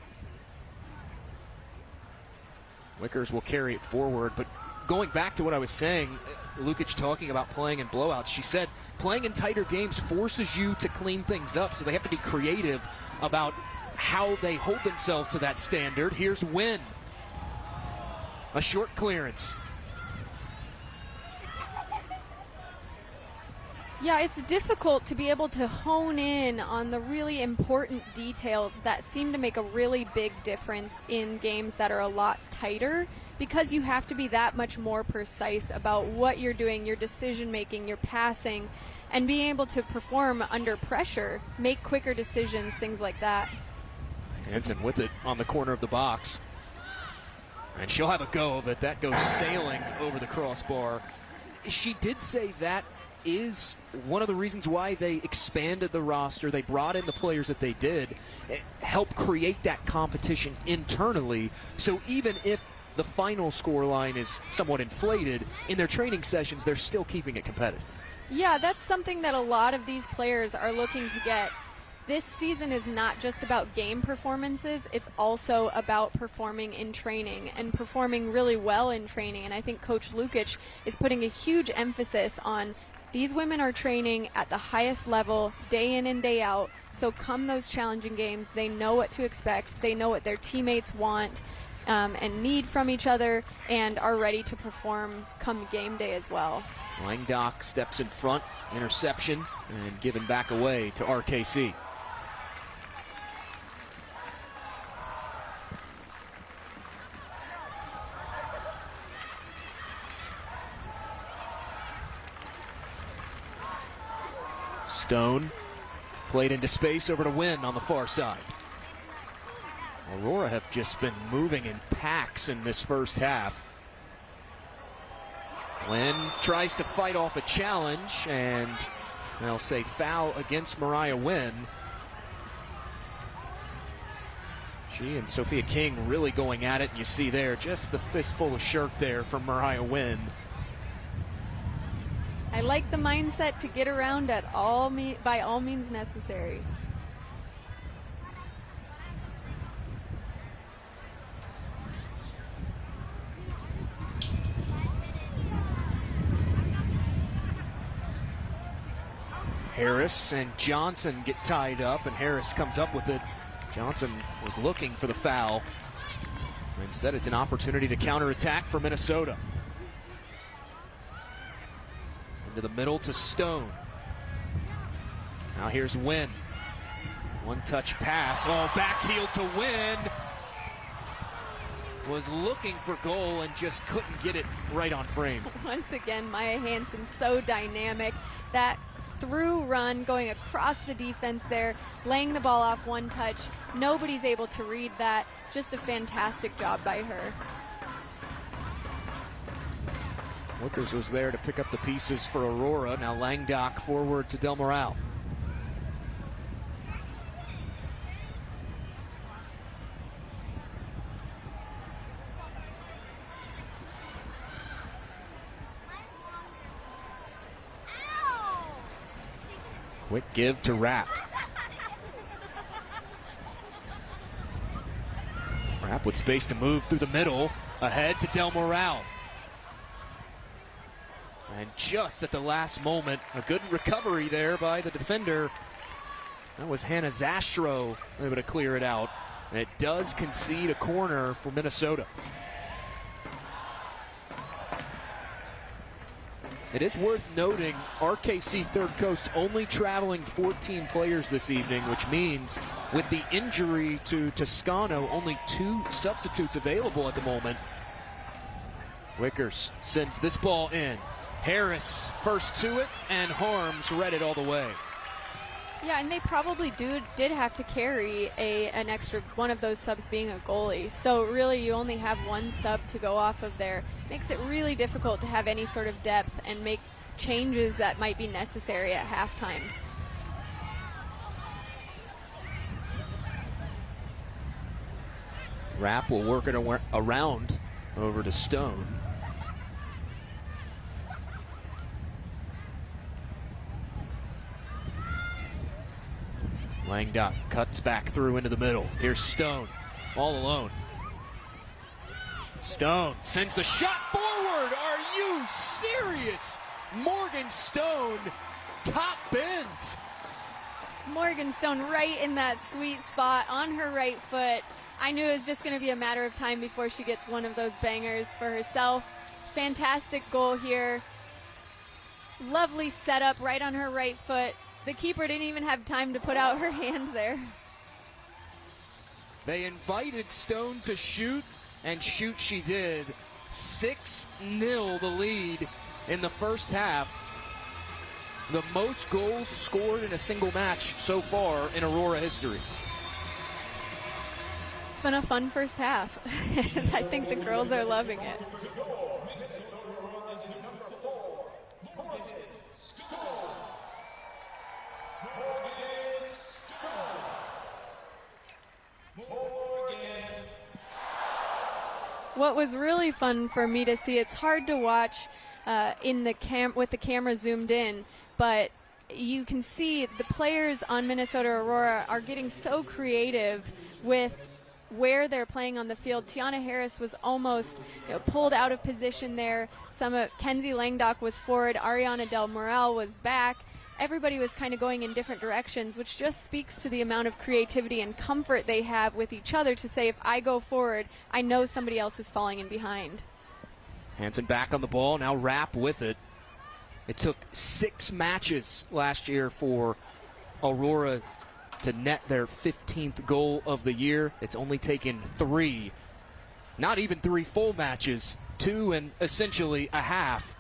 Wickers will carry it forward. But going back to what I was saying, Lukic talking about playing in blowouts, she said playing in tighter games forces you to clean things up. So they have to be creative about how they hold themselves to that standard. Here's Wynn. A short clearance. Yeah, it's difficult to be able to hone in on the really important details that seem to make a really big difference in games that are a lot tighter, because you have to be that much more precise about what you're doing, your decision making, your passing, and being able to perform under pressure, make quicker decisions, things like that. Hansen with it on the corner of the box. And she'll have a go of it. That goes sailing over the crossbar. She did say that is one of the reasons why they expanded the roster. They brought in the players that they did, help create that competition internally. So even if the final score line is somewhat inflated, in their training sessions, they're still keeping it competitive. Yeah, that's something that a lot of these players are looking to get. This season is not just about game performances, it's also about performing in training and performing really well in training. And I think Coach Lukic is putting a huge emphasis on these women are training at the highest level day in and day out. So come those challenging games, they know what to expect, they know what their teammates want and need from each other, and are ready to perform come game day as well. Langdock steps in front, interception, and given back away to RKC. Stone played into space over to Wynn on the far side. Aurora have just been moving in packs in this first half. Wynn tries to fight off a challenge, and they'll say foul against Mariah Wynn. She and Sophia King really going at it, and you see there just the fistful of shirt there from Mariah Wynn. I like the mindset to get around by all means necessary. Harris and Johnson get tied up, and Harris comes up with it. Johnson was looking for the foul. Instead, it's an opportunity to counterattack for Minnesota. Into the middle to Stone. Now here's Wynn. One-touch pass. Oh, backheel to Wynn. Was looking for goal and just couldn't get it right on frame. Once again, Maya Hansen so dynamic. That through run going across the defense there, laying the ball off one touch. Nobody's able to read that. Just a fantastic job by her. Wickers was there to pick up the pieces for Aurora. Now Langdock forward to Del Moral. Quick give to Rapp. Rapp with space to move through the middle. Ahead to Del Moral. And just at the last moment, a good recovery there by the defender. That was Hannah Zastro able to clear it out. And it does concede a corner for Minnesota. It is worth noting RKC Third Coast only traveling 14 players this evening, which means with the injury to Toscano, only 2 substitutes available at the moment. Wickers sends this ball in. Harris first to it, and Harms read it all the way. Yeah, and they probably did have to carry an extra one of those subs being a goalie. So really you only have one sub to go off of there. Makes it really difficult to have any sort of depth and make changes that might be necessary at halftime. Rapp will work it around over to Stone. Langdon cuts back through into the middle. Here's Stone, all alone. Stone sends the shot forward. Are you serious? Morgan Stone top bins. Morgan Stone right in that sweet spot on her right foot. I knew it was just going to be a matter of time before she gets one of those bangers for herself. Fantastic goal here. Lovely setup right on her right foot. The keeper didn't even have time to put out her hand there. They invited Stone to shoot, and shoot she did. 6-0 the lead in the first half. The most goals scored in a single match so far in Aurora history. It's been a fun first half. I think the girls are loving it. What was really fun for me to see, it's hard to watch with the camera zoomed in, but you can see the players on Minnesota Aurora are getting so creative with where they're playing on the field. Tiana Harris was almost pulled out of position there. Kenzie Langdock was forward. Ariana Del Moral was back. Everybody was kind of going in different directions, which just speaks to the amount of creativity and comfort they have with each other to say, if I go forward, I know somebody else is falling in behind. Hansen back on the ball, now Rapp with it. It took 6 matches last year for Aurora to net their 15th goal of the year. It's only taken 3, not even 3 full matches, 2 and essentially a half.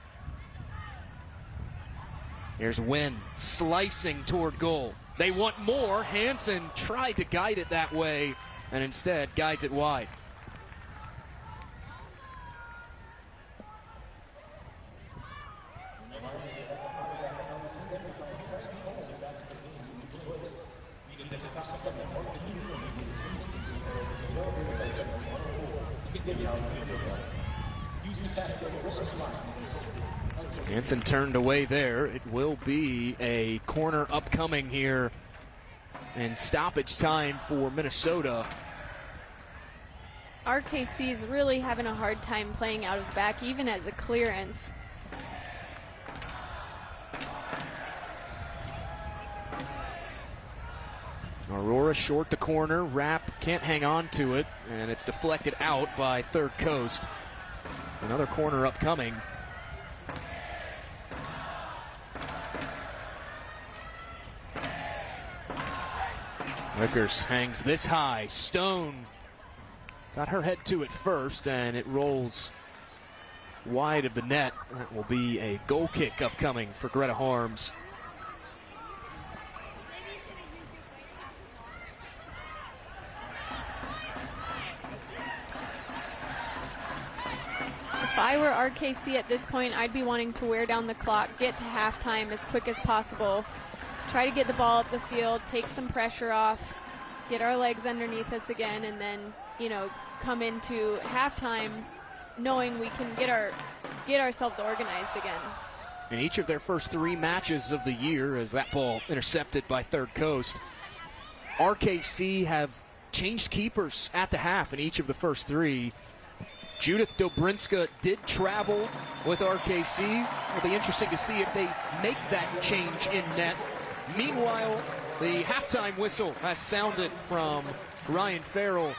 Here's Wynn slicing toward goal. They want more. Hansen tried to guide it that way and instead guides it wide. Hansen turned away there. It will be a corner upcoming here and stoppage time for Minnesota. RKC is really having a hard time playing out of the back, even as a clearance. Aurora short the corner. Rapp can't hang on to it, and it's deflected out by Third Coast. Another corner upcoming. Wickers hangs this high. Stone got her head to it first, and it rolls wide of the net. That will be a goal kick upcoming for Greta Harms. If I were RKC at this point, I'd be wanting to wear down the clock, get to halftime as quick as possible, try to get the ball up the field, take some pressure off, get our legs underneath us again, and then, come into halftime knowing we can get ourselves organized again. In each of their first 3 matches of the year, as that ball intercepted by Third Coast, RKC have changed keepers at the half in each of the first 3. Judith Dobrinska did travel with RKC. It'll be interesting to see if they make that change in net. Meanwhile, The halftime whistle has sounded from Ryan Farrell.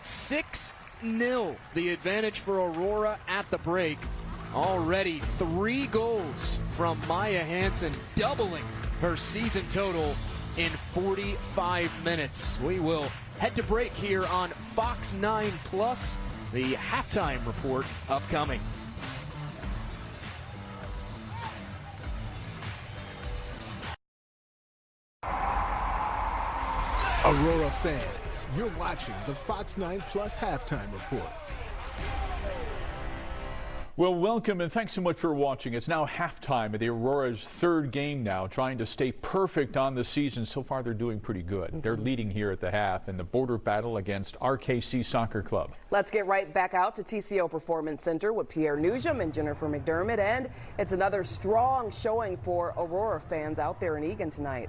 6-0, the advantage for Aurora at the break. Already 3 goals from Maya Hansen, doubling her season total in 45 minutes. We will head to break here on Fox 9 Plus. The halftime report upcoming. Aurora fans, you're watching the Fox 9 Plus halftime report. Well, welcome and thanks so much for watching. It's now halftime of the Aurora's third game now, trying to stay perfect on the season. So far, they're doing pretty good. They're leading here at the half in the border battle against RKC Soccer Club. Let's get right back out to TCO Performance Center with Pierre Nugent and Jennifer McDermott. And it's another strong showing for Aurora fans out there in Eagan tonight.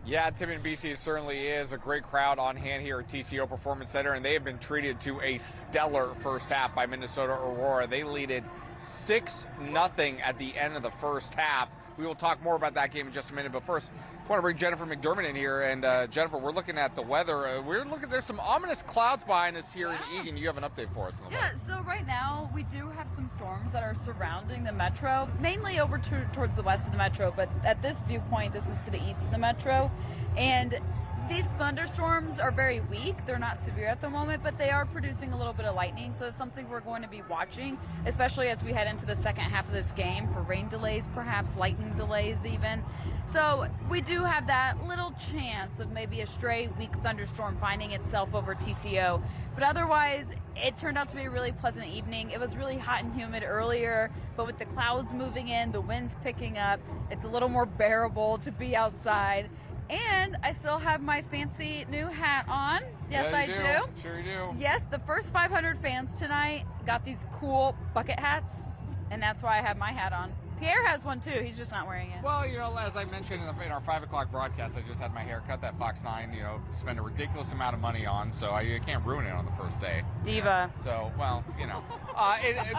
Yeah, Tim and BC certainly is a great crowd on hand here at TCO Performance Center, and they have been treated to a stellar first half by Minnesota Aurora. They leaded 6-0 at the end of the first half. We will talk more about that game in just a minute, but first, I want to bring Jennifer McDermott in here. And Jennifer, we're looking at the weather. There's some ominous clouds behind us here in Eagan. You have an update for us. So right now we do have some storms that are surrounding the metro, mainly over towards the west of the metro, but at this viewpoint, this is to the east of the metro. And these thunderstorms are very weak. They're not severe at the moment, but they are producing a little bit of lightning. So it's something we're going to be watching, especially as we head into the second half of this game for rain delays, perhaps lightning delays even. So we do have that little chance of maybe a stray weak thunderstorm finding itself over TCO. But otherwise, it turned out to be a really pleasant evening. It was really hot and humid earlier, but with the clouds moving in, the winds picking up, it's a little more bearable to be outside. And I still have my fancy new hat on. Yes, yeah, I do. Sure you do. Yes, the first 500 fans tonight got these cool bucket hats, and that's why I have my hat on. Pierre has one too. He's just not wearing it. Well, as I mentioned in our 5 o'clock broadcast, I just had my hair cut that Fox 9, spend a ridiculous amount of money on, so I can't ruin it on the first day. Diva. So, well,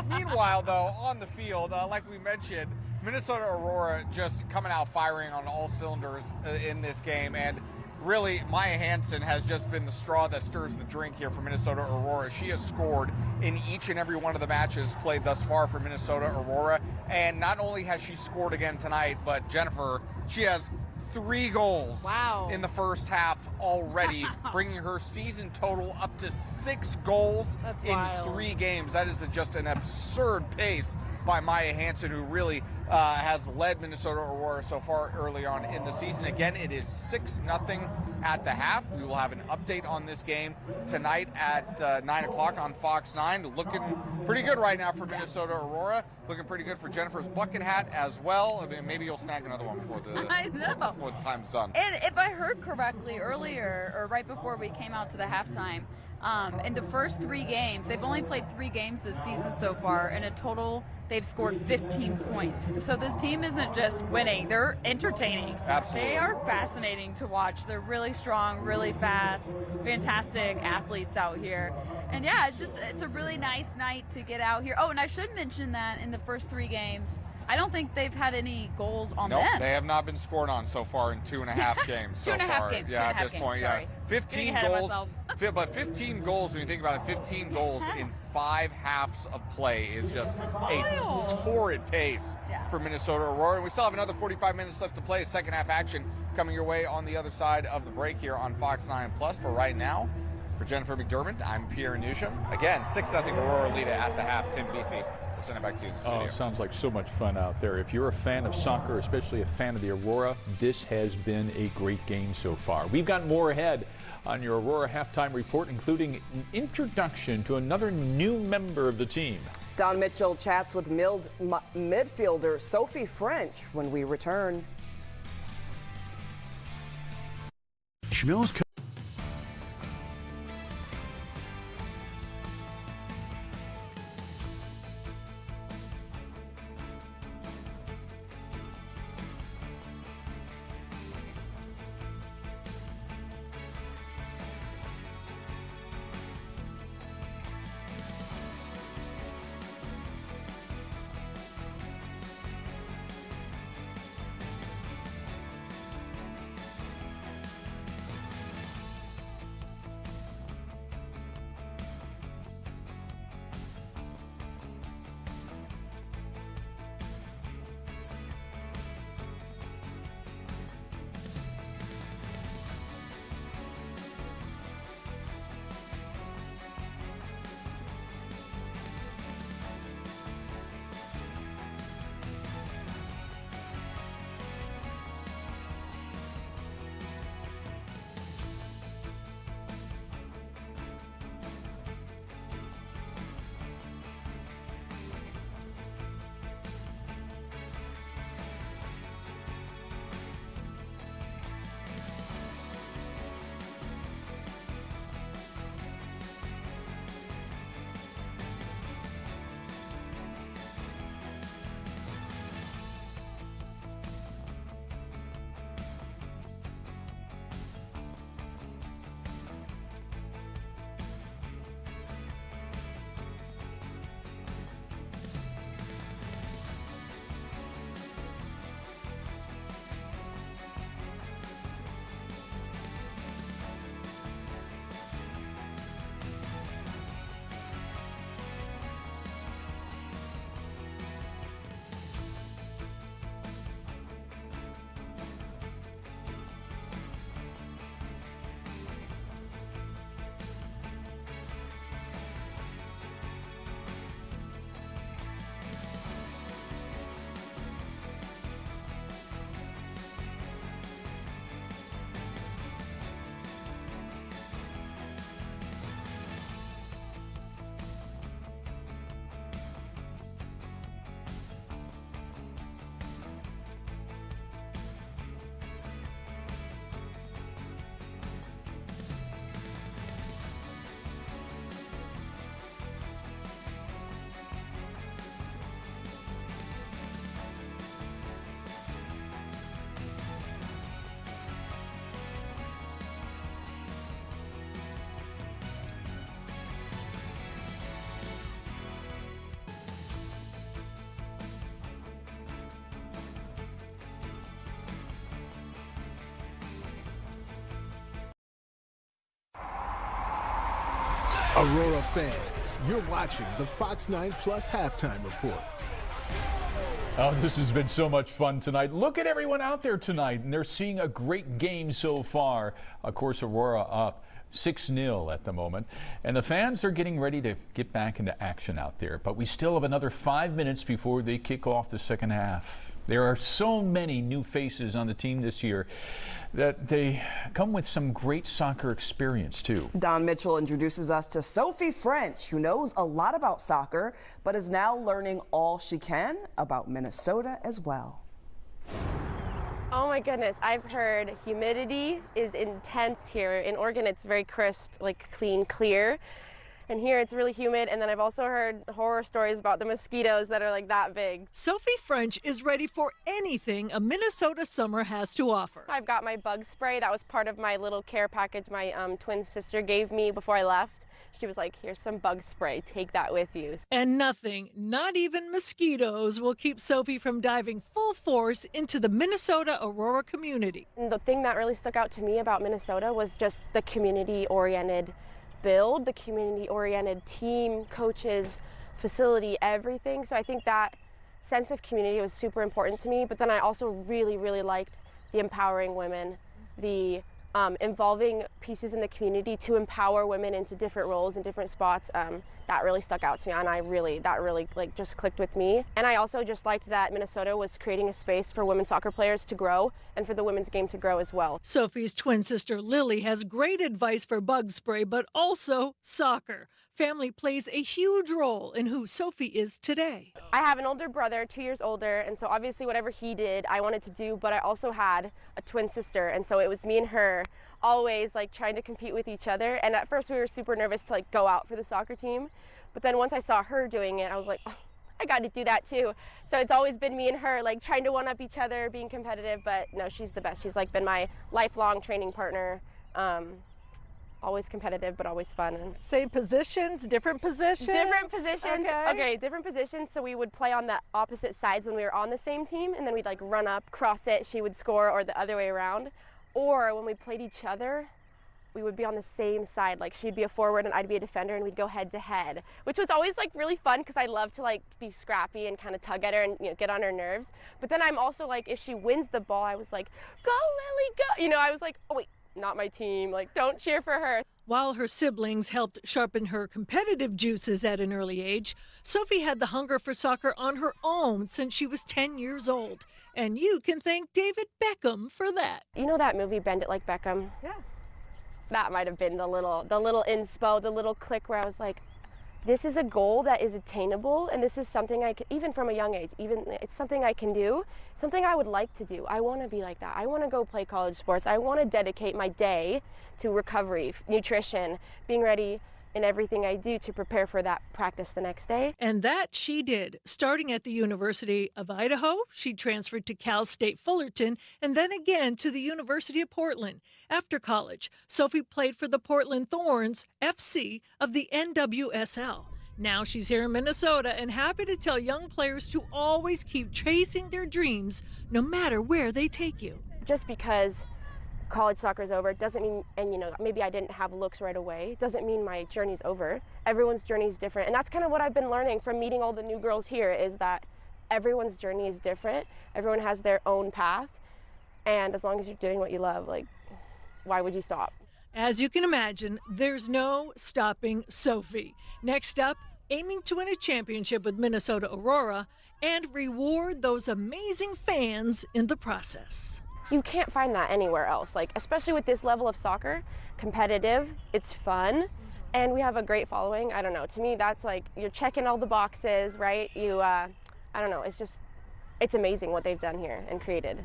meanwhile, though, on the field, like we mentioned, Minnesota Aurora just coming out firing on all cylinders in this game, and really Maya Hansen has just been the straw that stirs the drink here for Minnesota Aurora. She has scored in each and every one of the matches played thus far for Minnesota Aurora, and not only has she scored again tonight, but Jennifer, she has 3 goals in the first half already, bringing her season total up to 6 goals in 3 games. That is just an absurd pace by Maya Hansen, who really has led Minnesota Aurora so far early on in the season. Again, it is 6-0 at the half. We will have an update on this game tonight at 9 o'clock on Fox 9. Looking pretty good right now for Minnesota Aurora. Looking pretty good for Jennifer's bucket hat as well. I mean, maybe you'll snag another one before the time's done. And if I heard correctly earlier, or right before we came out to the halftime, in the first 3 games, they've only played 3 games this season so far, and in total they've scored 15 points. So this team isn't just winning, they're entertaining. Absolutely. They are fascinating to watch. They're really strong, really fast, fantastic athletes out here. And yeah, it's a really nice night to get out here. Oh, and I should mention that in the first 3 games, I don't think they've had any goals on them. They have not been scored on so far in 2.5 games so far. Games, yeah, at this point, sorry. 15 goals. But 15 goals, when you think about it, 15 goals in 5 halves of play is just a torrid pace for Minnesota Aurora. And we still have another 45 minutes left to play. Second half action coming your way on the other side of the break here on Fox 9 Plus. For right now, for Jennifer McDermott, I'm Pierre Nugent. Again, 6-0 Aurora lead at the half. Tim, BC. We'll send it back to you in the studio. Oh, sounds like so much fun out there. If you're a fan of soccer, especially a fan of the Aurora, this has been a great game so far. We've got more ahead on your Aurora halftime report, including an introduction to another new member of the team. Don Mitchell chats with midfielder Sophie French when we return. Schmill's Aurora fans, you're watching the Fox 9 Plus halftime report. Oh, this has been so much fun tonight. Look at everyone out there tonight, and they're seeing a great game so far. Of course, Aurora up 6-0 at the moment, and the fans are getting ready to get back into action out there. But we still have another 5 minutes before they kick off the second half. There are so many new faces on the team this year that they come with some great soccer experience too. Don Mitchell introduces us to Sophie French, who knows a lot about soccer, but is now learning all she can about Minnesota as well. Oh my goodness, I've heard humidity is intense here. In Oregon, it's very crisp, like clean, clear. And here it's really humid, and then I've also heard horror stories about the mosquitoes that are like that big. Sophie French is ready for anything a Minnesota summer has to offer. I've got my bug spray. That was part of my little care package my twin sister gave me before I left. She was like, here's some bug spray, take that with you. And nothing, not even mosquitoes, will keep Sophie from diving full force into the Minnesota Aurora community. And the thing that really stuck out to me about Minnesota was just the community-oriented build, the community-oriented team, coaches, facility, everything. So I think that sense of community was super important to me. But then I also really, really liked the empowering women, the involving pieces in the community to empower women into different roles and different spots. That really stuck out to me, and that really like just clicked with me. And I also just liked that Minnesota was creating a space for women soccer players to grow and for the women's game to grow as well. Sophie's twin sister Lily has great advice for bug spray, but also soccer. Family plays a huge role in who Sophie is today. I have an older brother, 2 years older, and so obviously whatever he did, I wanted to do, but I also had a twin sister, and so it was me and her always like trying to compete with each other. And at first we were super nervous to like go out for the soccer team, but then once I saw her doing it, I was like, oh, I got to do that too. So it's always been me and her like trying to one up each other, being competitive, but no, she's the best. She's like been my lifelong training partner. Always competitive, but always fun. And same positions, different positions? Different positions. Okay, different positions. So we would play on the opposite sides when we were on the same team, and then we'd like run up, cross it, she would score, or the other way around. Or when we played each other, we would be on the same side. Like she'd be a forward and I'd be a defender, and we'd go head to head, which was always like really fun because I love to like be scrappy and kind of tug at her and get on her nerves. But then I'm also like, if she wins the ball, I was like, go Lily, go. I was like, oh wait, not my team, like don't cheer for her. While her siblings helped sharpen her competitive juices at an early age, Sophie had the hunger for soccer on her own since she was 10 years old. And you can thank David Beckham for that. You know that movie, Bend It Like Beckham? Yeah. That might have been the little inspo, the little click where I was like, this is a goal that is attainable, and this is something I can, even from a young age, it's something I can do, something I would like to do. I want to be like that. I want to go play college sports. I want to dedicate my day to recovery, nutrition, being ready in everything I do to prepare for that practice the next day. And that she did. Starting at the University of Idaho, she transferred to Cal State Fullerton and then again to the University of Portland. After college, Sophie played for the Portland Thorns FC of the NWSL. Now she's here in Minnesota and happy to tell young players to always keep chasing their dreams no matter where they take you. Just because college soccer is over doesn't mean, and maybe I didn't have looks right away, doesn't mean my journey's over. Everyone's journey is different, and that's kind of what I've been learning from meeting all the new girls here, is that everyone's journey is different. Everyone has their own path, and as long as you're doing what you love, like, why would you stop? As you can imagine, there's no stopping Sophie. Next up, aiming to win a championship with Minnesota Aurora and reward those amazing fans in the process. You can't find that anywhere else, like especially with this level of soccer, competitive, it's fun, and we have a great following. I don't know, to me that's like you're checking all the boxes, right? I don't know, it's amazing what they've done here and created.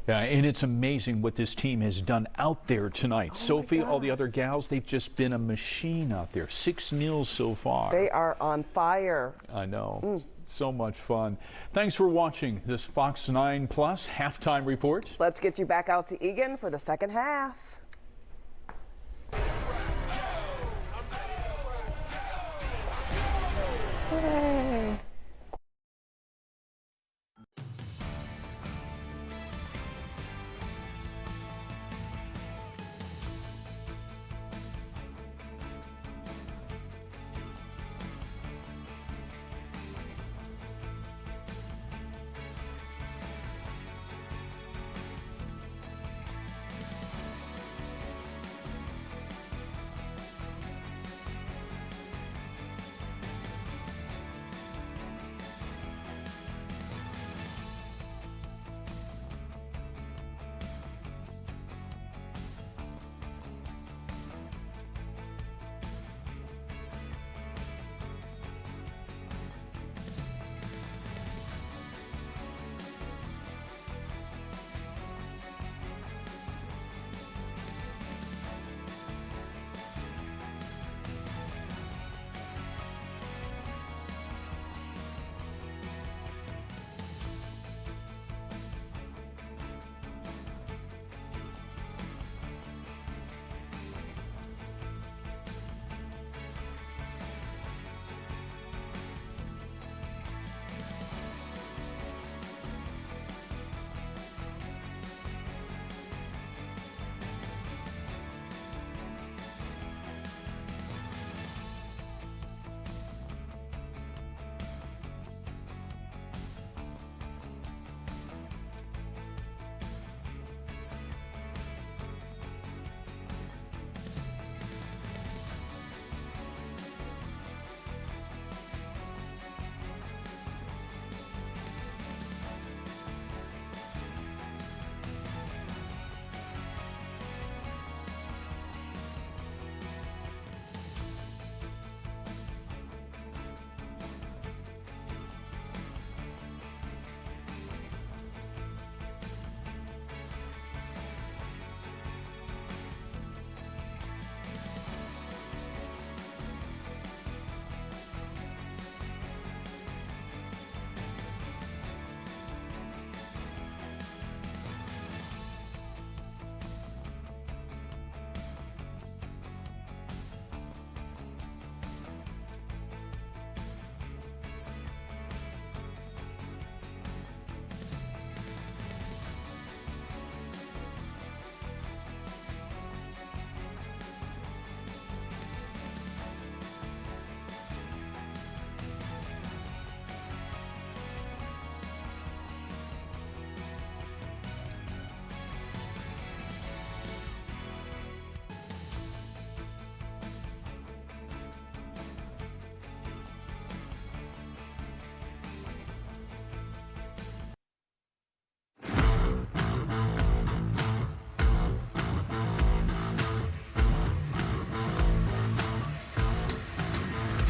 Yeah, and it's amazing what this team has done out there tonight. Sophie, all the other gals, they've just been a machine out there. 6-0 so far. They are on fire. I know. So much fun. Thanks for watching this Fox 9 Plus halftime report. Let's get you back out to Eagan for the second half. Yay.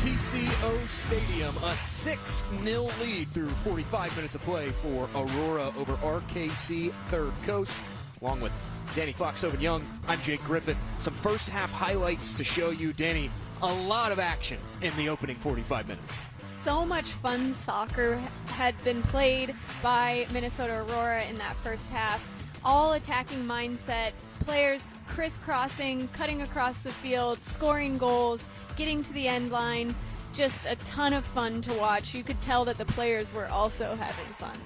TCO Stadium. A 6-0 lead through 45 minutes of play for Aurora over RKC Third Coast. Along with Danny Fox-Young, I'm Jake Griffin. Some first half highlights to show you, Danny. A lot of action in the opening 45 minutes. So much fun soccer had been played by Minnesota Aurora in that first half. All attacking mindset, players crisscrossing, cutting across the field, scoring goals, getting to the end line. Just a ton of fun to watch. You could tell that the players were also having fun.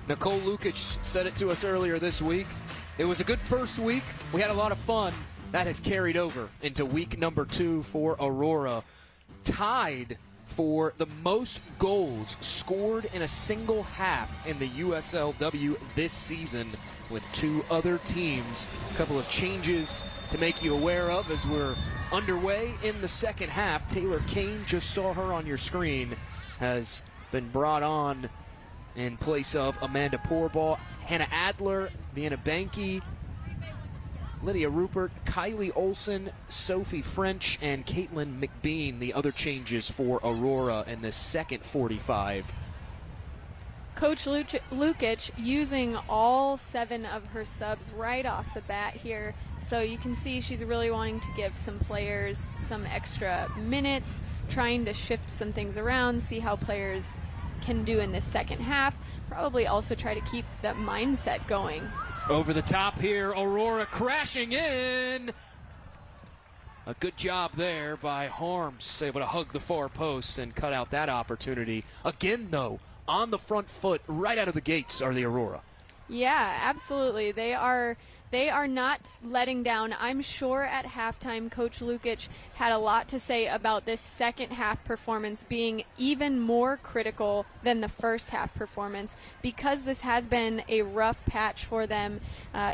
Nicole Lukic said it to us earlier this week. It was a good first week. We had a lot of fun. That has carried over into week number 2 for Aurora. Tied for the most goals scored in a single half in the USLW this season with 2 other teams. A couple of changes to make you aware of as we're underway in the second half. Taylor Kane, just saw her on your screen, has been brought on in place of Amanda Pourball. Hannah Adler, Vienna Banky, Lydia Rupert, Kylie Olson, Sophie French, and Caitlin McBean, the other changes for Aurora in this second 45. Coach Lukic using all 7 of her subs right off the bat here. So you can see she's really wanting to give some players some extra minutes, trying to shift some things around, see how players can do in this second half. Probably also try to keep that mindset going. Over the top here, Aurora crashing in. A good job there by Harms, able to hug the far post and cut out that opportunity. Again, though, on the front foot, right out of the gates are the Aurora. Yeah, absolutely. They are not letting down. I'm sure at halftime, Coach Lukic had a lot to say about this second half performance being even more critical than the first half performance, because this has been a rough patch for them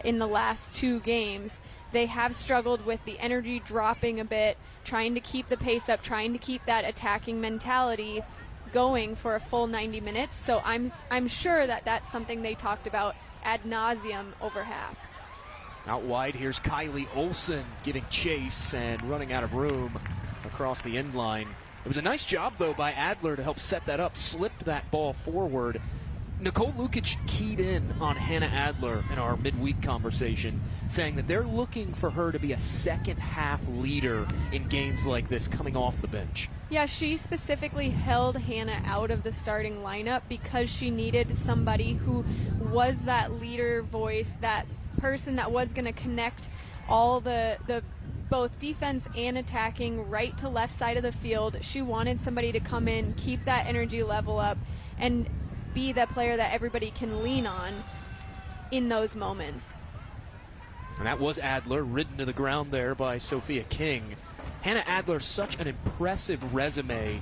in the last 2 games. They have struggled with the energy dropping a bit, trying to keep the pace up, trying to keep that attacking mentality going for a full 90 minutes. So I'm sure that that's something they talked about ad nauseum over half. Out wide, here's Kylie Olson giving chase and running out of room across the end line. It was a nice job, though, by Adler to help set that up, slipped that ball forward. Nicole Lukic keyed in on Hannah Adler in our midweek conversation, saying that they're looking for her to be a second half leader in games like this coming off the bench. Yeah, she specifically held Hannah out of the starting lineup because she needed somebody who was that leader voice, that person that was going to connect all the both defense and attacking right to left side of the field. She wanted somebody to come in, keep that energy level up, and be that player that everybody can lean on in those moments. And that was Adler, ridden to the ground there by Sophia King. Hannah Adler, such an impressive resume.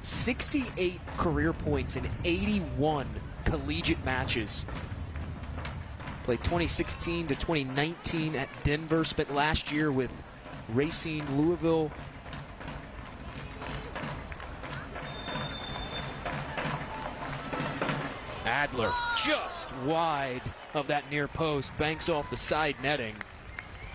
68 career points in 81 collegiate matches. Played 2016 to 2019 at Denver. Spent last year with Racing Louisville. Adler just wide of that near post. Banks off the side netting.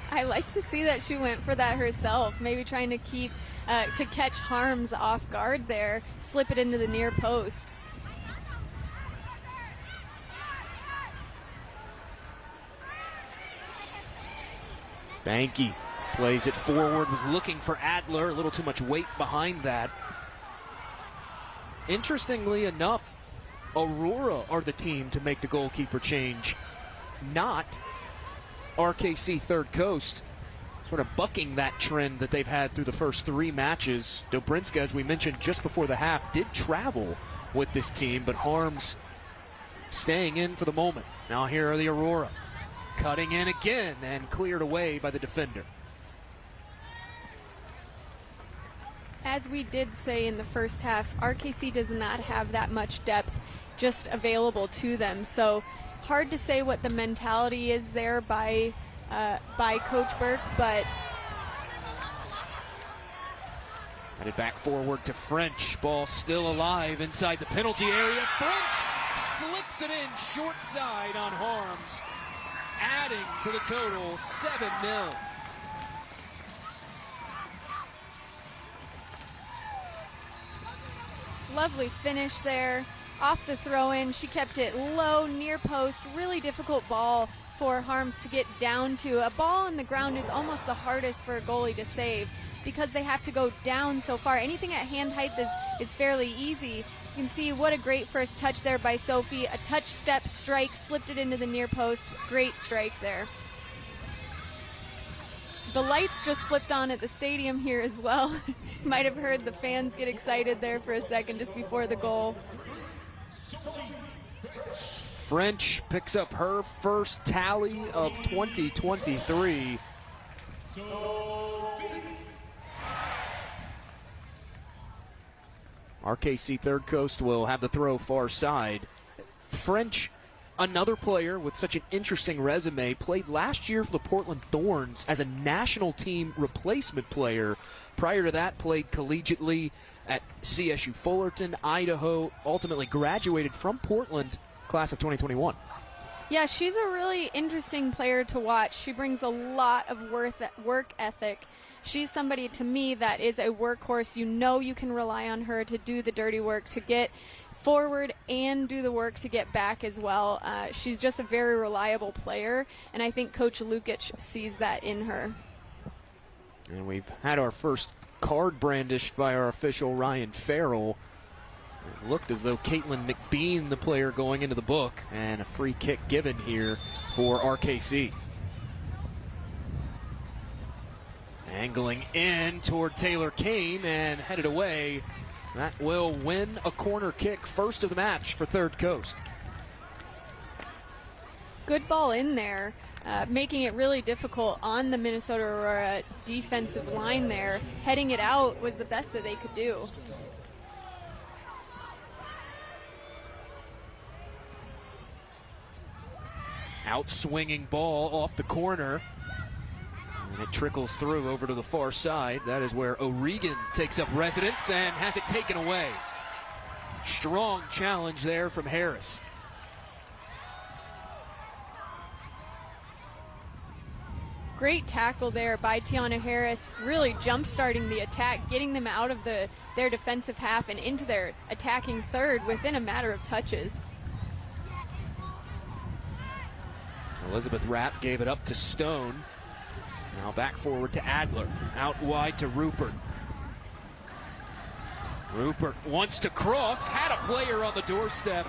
I like to see that she went for that herself, maybe trying to keep to catch Harms off guard there, slip it into the near post. Banky plays it forward, was looking for Adler, a little too much weight behind that. Interestingly enough, Aurora are the team to make the goalkeeper change, not RKC Third Coast, sort of bucking that trend that they've had through the first 3 matches. Dobrinska, as we mentioned just before the half, did travel with this team, but Harms staying in for the moment. Now here are the Aurora, cutting in again and cleared away by the defender. As we did say in the first half, RKC does not have that much depth just available to them, so hard to say what the mentality is there by Coach Burke, but Headed back forward to French. Ball still alive inside the penalty area. French slips it in short side on Harms, adding to the total 7-0. Lovely finish there. Off the throw-in, she kept it low, near post. Really difficult ball for Harms to get down to. A ball on the ground is almost the hardest for a goalie to save because they have to go down so far. Anything at hand height is fairly easy. You can see what a great first touch there by Sophie. A touch, step, strike, slipped it into the near post. Great strike there. The lights just flipped on at the stadium here as well. You might have heard the fans get excited there for a second just before the goal. French picks up her first tally of 2023. RKC Third Coast will have the throw far side. French, another player with such an interesting resume, played last year for the Portland Thorns as a national team replacement player. Prior to that, played collegiately at CSU Fullerton, Idaho, ultimately graduated from Portland, class of 2021. Yeah, she's a really interesting player to watch. She brings a lot of work ethic. She's somebody to me that is a workhorse. You know you can rely on her to do the dirty work, to get forward and do the work to get back as well. She's just a very reliable player, and I think Coach Lukic sees that in her. And we've had our first card brandished by our official, Ryan Farrell. It looked as though Caitlin McBean, the player, going into the book, and a free kick given here for RKC. Angling in toward Taylor Kane and headed away. That will win a corner kick, first of the match for Third Coast. Good ball in there, making it really difficult on the Minnesota Aurora defensive line there. Heading it out was the best that they could do. Out-swinging ball off the corner. And it trickles through over to the far side. That is where Eagan takes up residence and has it taken away. Strong challenge there from Harris. Great tackle there by Tiana Harris, really jump-starting the attack, getting them out of their defensive half and into their attacking third within a matter of touches. Elizabeth Rapp gave it up to Stone. Now back forward to Adler. Out wide to Rupert. Rupert wants to cross. Had a player on the doorstep.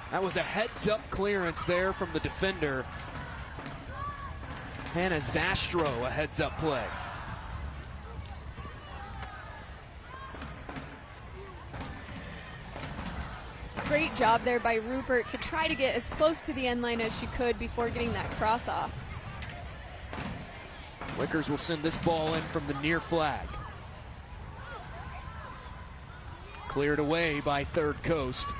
That was a heads-up clearance there from the defender. Hannah Zastro, a heads-up play. Great job there by Rupert to try to get as close to the end line as she could before getting that cross off. Wickers will send this ball in from the near flag. Cleared away by Third Coast.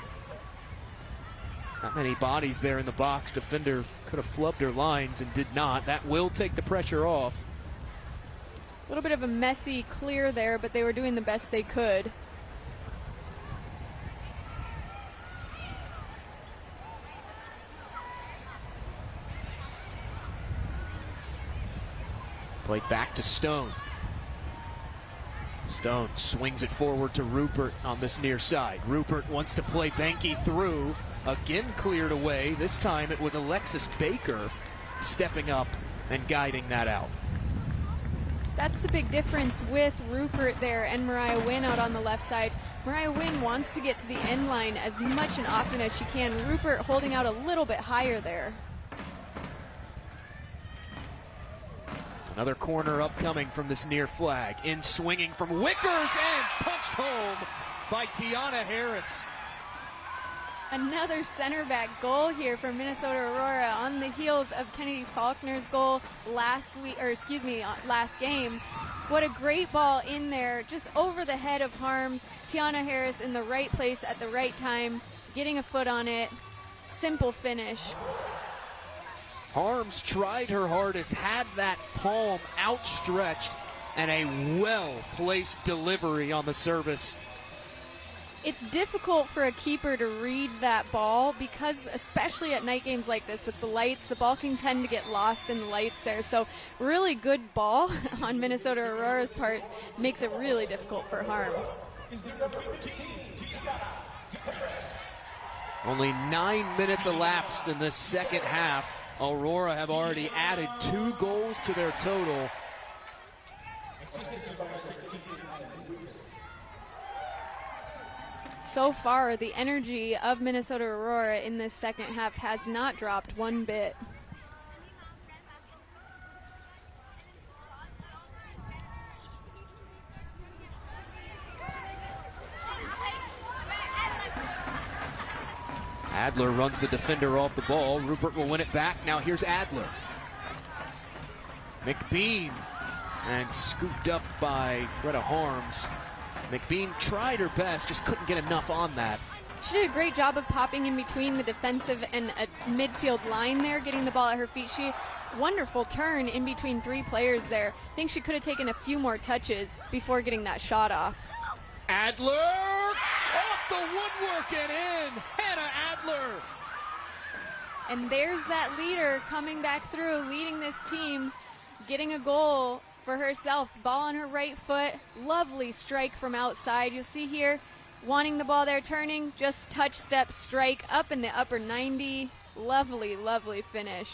Not many bodies there in the box. Defender could have flubbed her lines and did not. That will take the pressure off. A little bit of a messy clear there, but they were doing the best they could. Played back to Stone. Stone swings it forward to Rupert on this near side. Rupert wants to play Banky through. Again cleared away. This time it was Alexis Baker stepping up and guiding that out. That's the big difference with Rupert there and Mariah Wynn out on the left side. Mariah Wynn wants to get to the end line as much and often as she can. Rupert holding out a little bit higher there. Another corner upcoming from this near flag. In swinging from Wickers and punched home by Tiana Harris. Another center back goal here for Minnesota Aurora on the heels of Kennedy Faulkner's goal last game. What a great ball in there, just over the head of Harms. Tiana Harris in the right place at the right time, getting a foot on it. Simple finish. Harms tried her hardest, had that palm outstretched, and a well-placed delivery on the service. It's difficult for a keeper to read that ball because, especially at night games like this with the lights, the ball can tend to get lost in the lights there. So really good ball on Minnesota Aurora's part makes it really difficult for Harms. Only 9 minutes elapsed in the second half. Aurora have already added 2 goals to their total. So far, the energy of Minnesota Aurora in this second half has not dropped one bit. Adler runs the defender off the ball. Rupert will win it back. Now here's Adler. McBean, and scooped up by Greta Harms. McBean tried her best, just couldn't get enough on that. She did a great job of popping in between the defensive and a midfield line there, getting the ball at her feet. Wonderful turn in between 3 players there. I think she could have taken a few more touches before getting that shot off. Adler off the woodwork and in. Hannah Adler. And there's that leader coming back through, leading this team, getting a goal for herself. Ball on her right foot. Lovely strike from outside. You'll see here, wanting the ball there, turning, just touch, step, strike up in the upper 90. Lovely, lovely finish.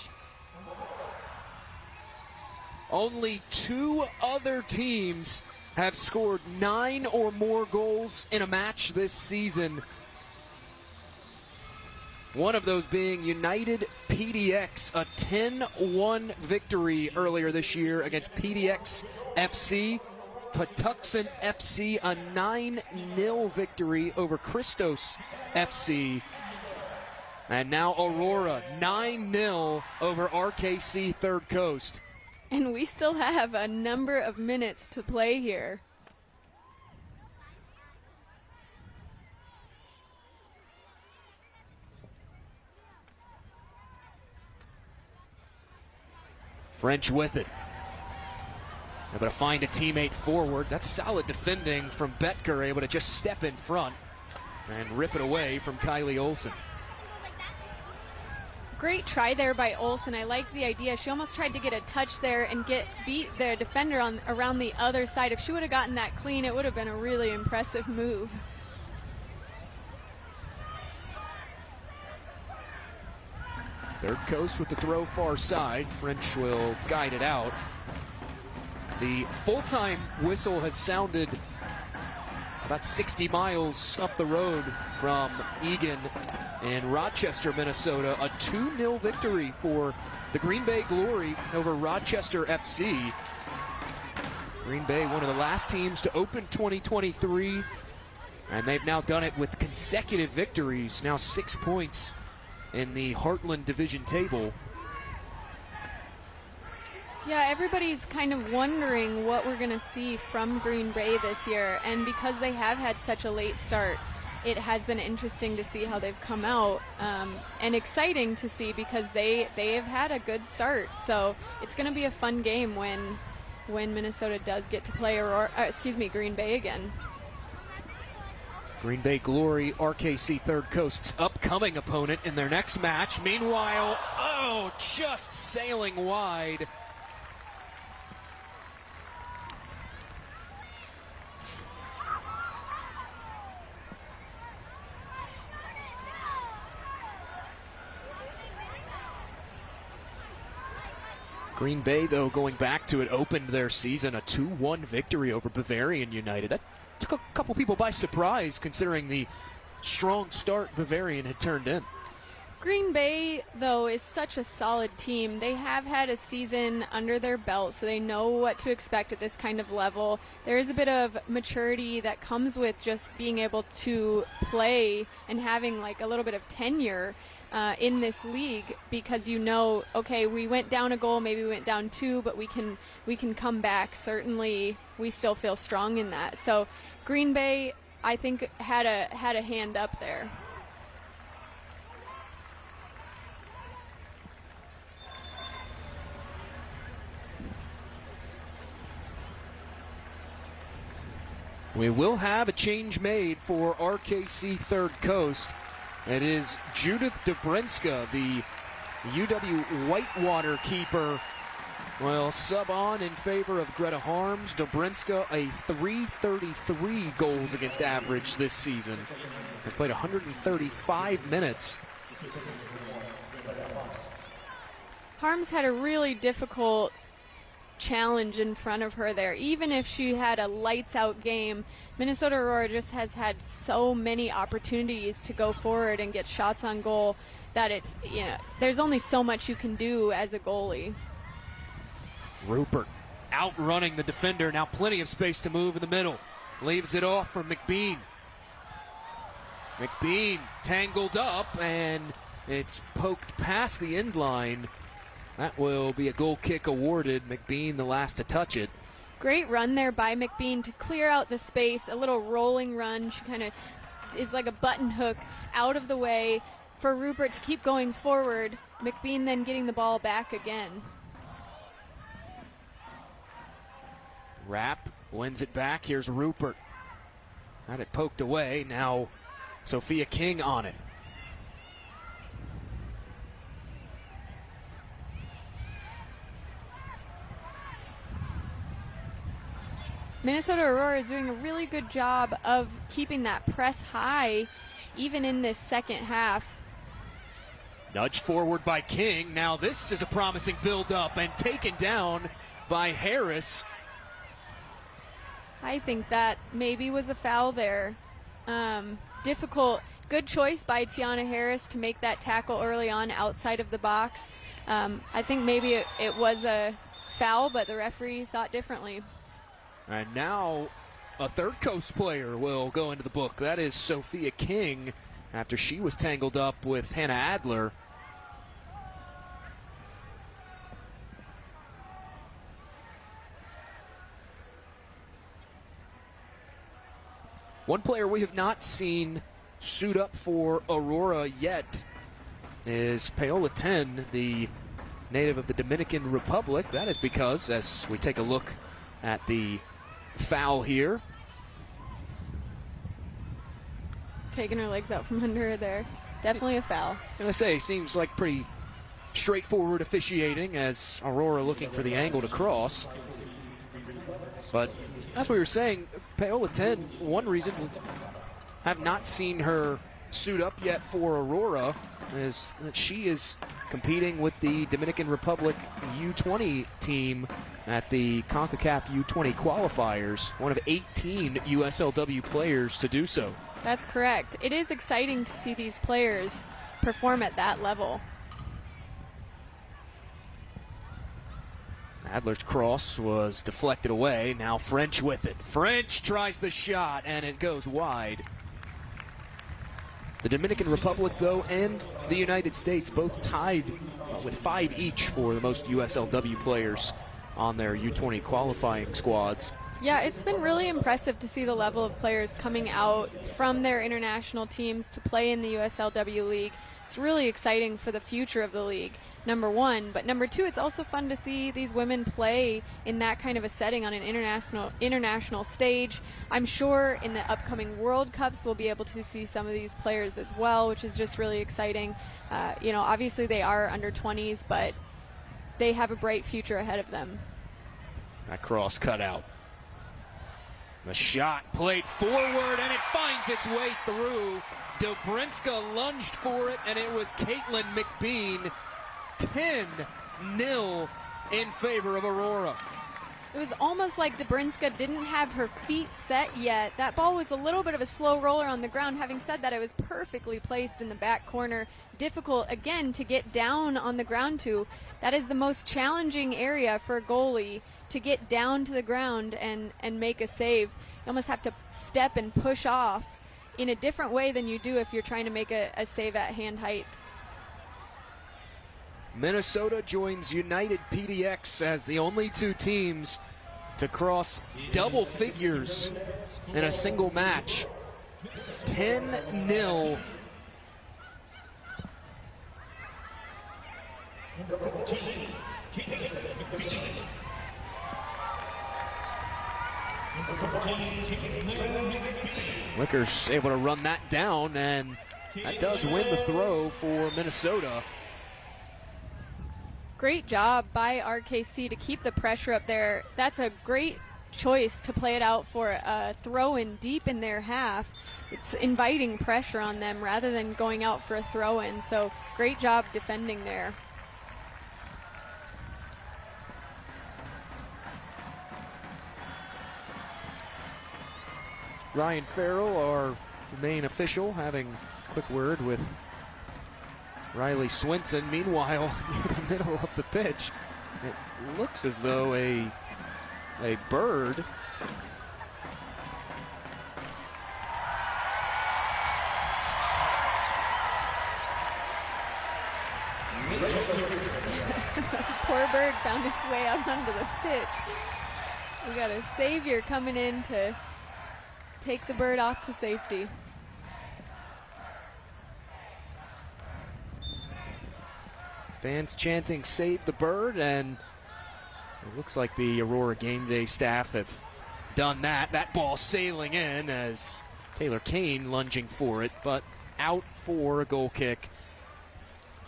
Only 2 other teams have scored 9 or more goals in a match this season. One of those being United PDX, a 10-1 victory earlier this year against PDX FC. Patuxent FC, a 9-0 victory over Christos FC. And now Aurora, 9-0 over RKC Third Coast. And we still have a number of minutes to play here. French with it. Able to find a teammate forward. That's solid defending from Betker, able to just step in front and rip it away from Kylie Olsen. Great try there by Olsen. I liked the idea. She almost tried to get a touch there and beat the defender around the other side. If she would have gotten that clean, it would have been a really impressive move. Third Coast with the throw far side. French will guide it out. The full-time whistle has sounded about 60 miles up the road from Eagan in Rochester, Minnesota. A 2-0 victory for the Green Bay Glory over Rochester FC. Green Bay, one of the last teams to open 2023, and they've now done it with consecutive victories. Now 6 points in the Heartland Division table. Yeah, everybody's kind of wondering what we're going to see from Green Bay this year, and because they have had such a late start, it has been interesting to see how they've come out, and exciting to see because they have had a good start. So it's going to be a fun game when Minnesota does get to play Green Bay again. Green Bay Glory, RKC Third Coast's upcoming opponent in their next match. Meanwhile, just sailing wide. Green Bay, though, going back to it, opened their season a 2-1 victory over Bavarian United. That took a couple people by surprise, considering the strong start Bavarian had turned in. Green Bay, though, is such a solid team. They have had a season under their belt, so they know what to expect at this kind of level. There is a bit of maturity that comes with just being able to play and having like a little bit of tenure in this league, because okay, we went down a goal, maybe we went down 2, but we can come back. Certainly, we still feel strong in that. So Green Bay, I think, had a hand up there. We will have a change made for RKC Third Coast. It is Judith Dobrinska, the UW Whitewater keeper, Well, sub on in favor of Greta Harms. Dobrinska, a .333 goals against average this season. Has played 135 minutes. Harms had a really difficult challenge in front of her there. Even if she had a lights-out game, Minnesota Aurora just has had so many opportunities to go forward and get shots on goal that it's, there's only so much you can do as a goalie. Rupert outrunning the defender. Now plenty of space to move in the middle. Leaves it off for McBean. McBean tangled up, and it's poked past the end line. That will be a goal kick awarded. McBean the last to touch it. Great run there by McBean to clear out the space. A little rolling run. She kind of is like a button hook out of the way for Rupert to keep going forward. McBean then getting the ball back again. Rapp wins it back. Here's Rupert. Had it poked away. Now Sophia King on it. Minnesota Aurora is doing a really good job of keeping that press high even in this second half. Nudged forward by King. Now this is a promising build-up and taken down by Harris. I think that maybe was a foul there. Difficult. Good choice by Tiana Harris to make that tackle early on outside of the box. I think maybe it was a foul, but the referee thought differently. And now a Third Coast player will go into the book. That is Sophia King after she was tangled up with Hannah Adler. One player we have not seen suit up for Aurora yet is Paola 10, the native of the Dominican Republic. That is because, as we take a look at the foul here. Just taking her legs out from under her there. Definitely a foul. And I say, seems like pretty straightforward officiating as Aurora looking for the angle to cross. But as we were saying, Paola 10, one reason we have not seen her suit up yet for Aurora is that she is competing with the Dominican Republic U20 team at the CONCACAF U20 qualifiers, one of 18 USLW players to do so. That's correct. It is exciting to see these players perform at that level. Adler's cross was deflected away. Now French with it. French tries the shot, and it goes wide. The Dominican Republic, though, and the United States both tied with 5 each for the most USLW players on their U20 qualifying squads. Yeah, it's been really impressive to see the level of players coming out from their international teams to play in the USLW League. It's really exciting for the future of the league, number one. But number two, it's also fun to see these women play in that kind of a setting on an international stage. I'm sure in the upcoming World Cups we'll be able to see some of these players as well, which is just really exciting. Obviously they are under 20s, but they have a bright future ahead of them. That cross cut out. The shot played forward, and it finds its way through. Dobrinska lunged for it, and it was Caitlin McBean. 10-0 in favor of Aurora. It was almost like Dobrinska didn't have her feet set yet. That ball was a little bit of a slow roller on the ground. Having said that, it was perfectly placed in the back corner. Difficult, again, to get down on the ground to. That is the most challenging area for a goalie, to get down to the ground and make a save. You almost have to step and push off in a different way than you do if you're trying to make a save at hand height. Minnesota joins United PDX as the only two teams to cross double figures in a single match. 10-0. Wicker's able to run that down, and that does win the throw for Minnesota. Great job by RKC to keep the pressure up there. That's a great choice to play it out for a throw-in deep in their half. It's inviting pressure on them rather than going out for a throw-in. So great job defending there. Ryan Farrell, our main official, having a quick word with Riley Swinson. Meanwhile, near the middle of the pitch, it looks as though a bird Poor bird found its way out onto the pitch. We got a savior coming in to take the bird off to safety. Fans chanting "Save the bird," and it looks like the Aurora game day staff have done that. That ball sailing in as Taylor Kane lunging for it, but out for a goal kick.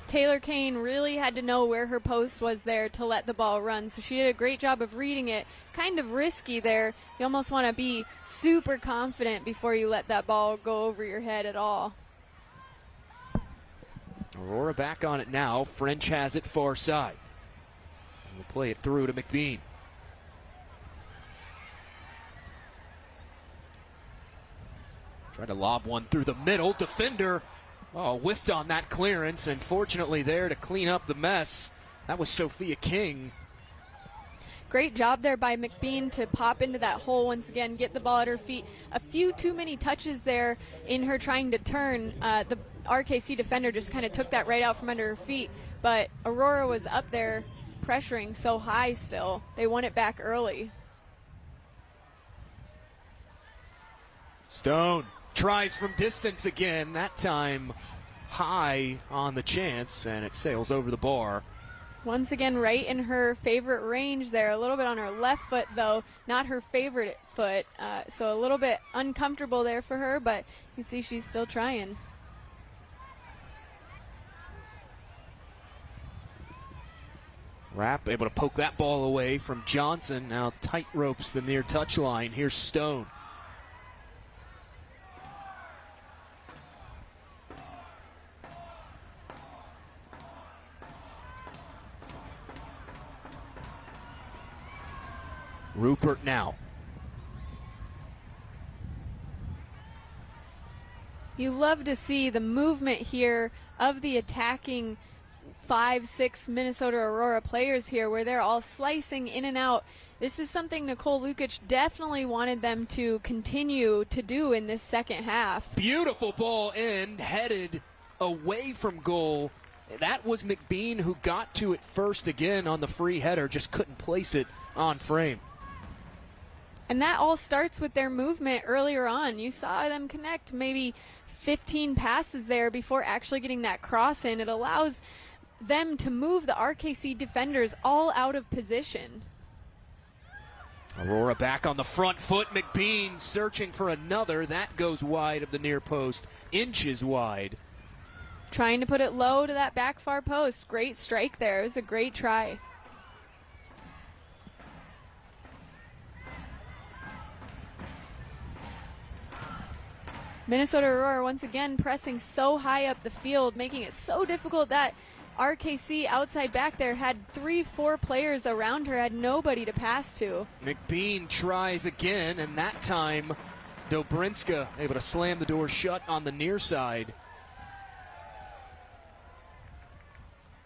Taylor Kane really had to know where her post was there to let the ball run, so she did a great job of reading it. Kind of risky there. You almost want to be super confident before you let that ball go over your head at all. Aurora back on it now. French has it far side. We'll play it through to McBean. Try to lob one through the middle. Defender whiffed on that clearance, and fortunately there to clean up the mess, that was Sophia King. Great job there by McBean to pop into that hole once again, get the ball at her feet. A few too many touches there in her trying to turn. The RKC defender just kind of took that right out from under her feet, but Aurora was up there pressuring so high still. They won it back early. Stone tries from distance again, that time high on the chance, and it sails over the bar. Once again, right in her favorite range there. A little bit on her left foot, though, not her favorite foot. So a little bit uncomfortable there for her, but you see she's still trying. Rapp able to poke that ball away from Johnson. Now tight ropes the near touchline. Here's Stone. Rupert now. You love to see the movement here of the attacking 5-6 Minnesota Aurora players here, where they're all slicing in and out. This is something Nicole Lukic definitely wanted them to continue to do in this second half. Beautiful ball in, headed away from goal. That was McBean who got to it first again on the free header, just couldn't place it on frame. And that all starts with their movement earlier on. You saw them connect maybe 15 passes there before actually getting that cross in. It allows them to move the RKC defenders all out of position. Aurora back on the front foot. McBean searching for another. That goes wide of the near post, inches wide. Trying to put it low to that back far post. Great strike there. It was a great try. Minnesota Aurora once again pressing so high up the field, making it so difficult that RKC outside back there had 3-4 players around her, had nobody to pass to. McBean tries again, and that time Dobrinska able to slam the door shut on the near side.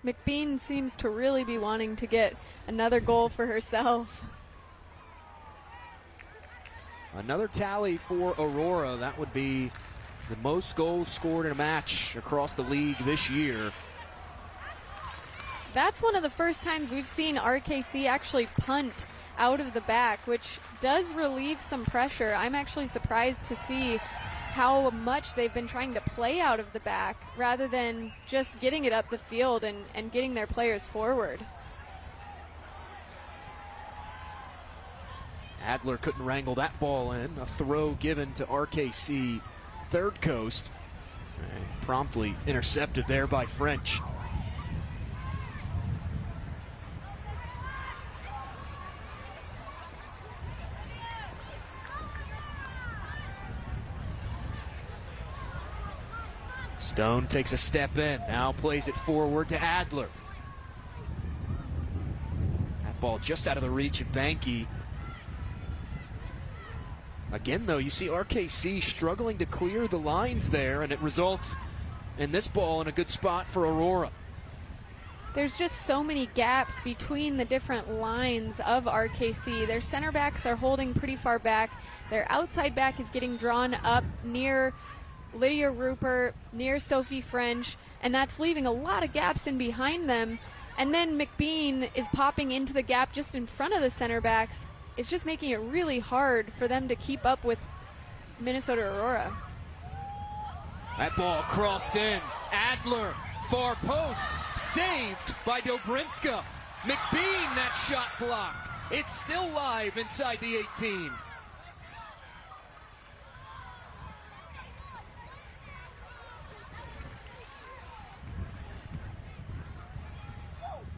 McBean seems to really be wanting to get another goal for herself. Another tally for Aurora. That would be the most goals scored in a match across the league this year. That's one of the first times we've seen RKC actually punt out of the back, which does relieve some pressure. I'm actually surprised to see how much they've been trying to play out of the back rather than just getting it up the field and getting their players forward. Adler couldn't wrangle that ball in. A throw given to RKC Third Coast. Promptly intercepted there by French. Stone takes a step in, now plays it forward to Adler. That ball just out of the reach of Banky. Again, though, you see RKC struggling to clear the lines there, and it results in this ball in a good spot for Aurora. There's just so many gaps between the different lines of RKC. Their center backs are holding pretty far back. Their outside back is getting drawn up near Lydia Rupert, near Sophie French, and that's leaving a lot of gaps in behind them. And then McBean is popping into the gap just in front of the center backs. It's just making it really hard for them to keep up with Minnesota Aurora. That ball crossed in. Adler, far post, saved by Dobrinska. McBean, that shot blocked. It's still live inside the 18.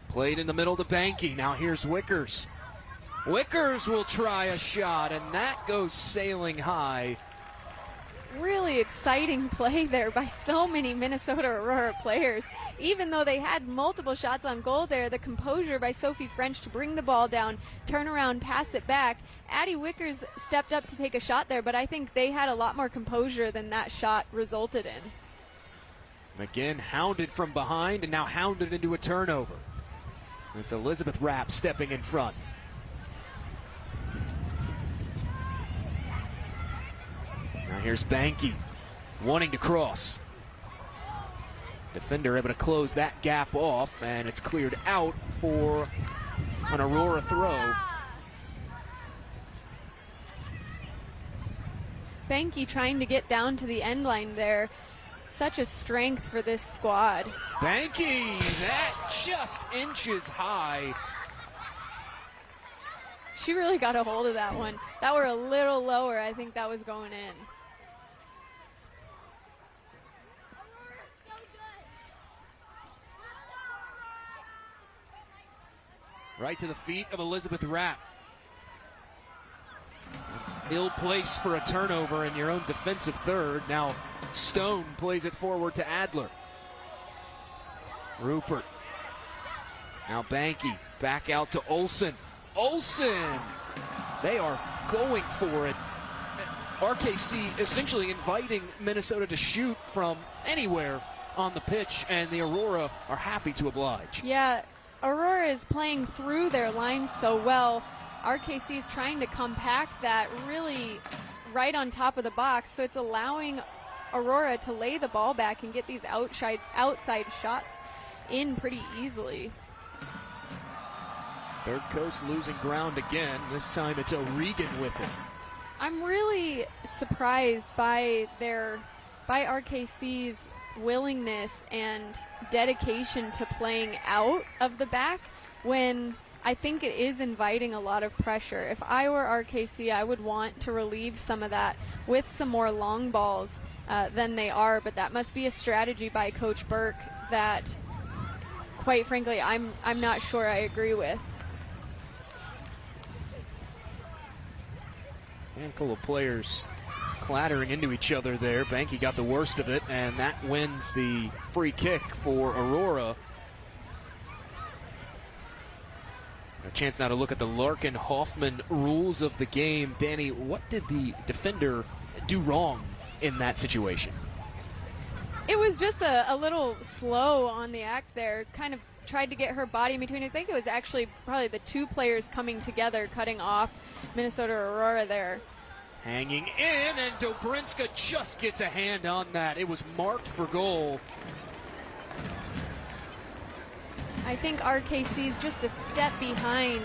Played in the middle to Banky. Now here's Wickers. Wickers will try a shot, and that goes sailing high. Really exciting play there by so many Minnesota Aurora players. Even though they had multiple shots on goal there, the composure by Sophie French to bring the ball down, turn around, pass it back. Addie Wickers stepped up to take a shot there, but I think they had a lot more composure than that shot resulted in. McGinn hounded from behind and now hounded into a turnover. It's Elizabeth Rapp stepping in front. Now here's Banky, wanting to cross. Defender able to close that gap off, and it's cleared out for an Aurora throw. Banky trying to get down to the end line there. Such a strength for this squad. Banky, that just inches high. She really got a hold of that one. That were a little lower. I think that was going in. Right to the feet of Elizabeth Rapp. That's ill place for a turnover in your own defensive third. Now Stone plays it forward to Adler. Rupert. Now Banky back out to Olsen. Olsen! They are going for it. RKC essentially inviting Minnesota to shoot from anywhere on the pitch, and the Aurora are happy to oblige. Yeah, Aurora is playing through their lines so well. RKC is trying to compact that really right on top of the box, so it's allowing Aurora to lay the ball back and get these outside shots in pretty easily. Third Coast losing ground again. This time it's Eagan with it. I'm really surprised by RKC's willingness and dedication to playing out of the back when I think it is inviting a lot of pressure. If I were RKC, I would want to relieve some of that with some more long balls than they are, but that must be a strategy by Coach Burke that, quite frankly, I'm not sure I agree with. Handful of players clattering into each other there. Banky got the worst of it, and that wins the free kick for Aurora. A chance now to look at the Larkin-Hoffman rules of the game. Danny, what did the defender do wrong in that situation? It was just a little slow on the act there. Kind of tried to get her body in between. I think it was actually probably the two players coming together, cutting off Minnesota Aurora there. Hanging in, and Dobrinska just gets a hand on that. It was marked for goal. I think RKC is just a step behind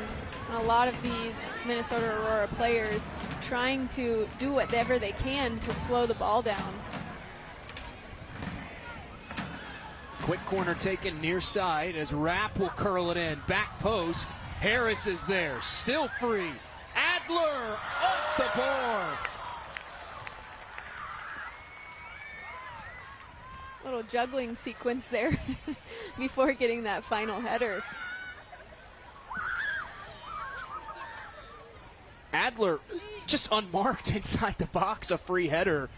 a lot of these Minnesota Aurora players, trying to do whatever they can to slow the ball down. Quick corner taken near side as Rapp will curl it in. Back post. Harris is there, still free. Adler off the board. Little juggling sequence there before getting that final header. Adler just unmarked inside the box, a free header.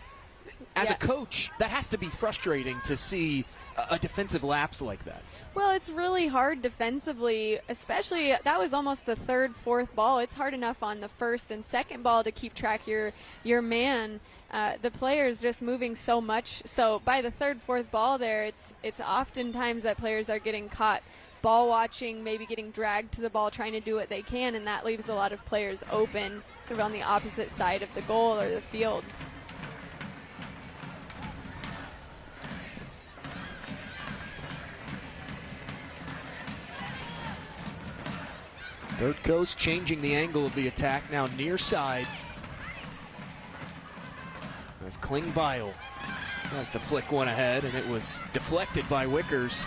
as a coach, that has to be frustrating to see a defensive lapse like that. Well, it's really hard defensively, especially that was almost the third, fourth ball. It's hard enough on the first and second ball to keep track your man. The players just moving so much. So by the third, fourth ball there, it's oftentimes that players are getting caught ball watching, maybe getting dragged to the ball, trying to do what they can, and that leaves a lot of players open, sort of on the opposite side of the goal or the field. Third Coast changing the angle of the attack now near side. As Klingbeil has to flick one ahead, and it was deflected by Wickers.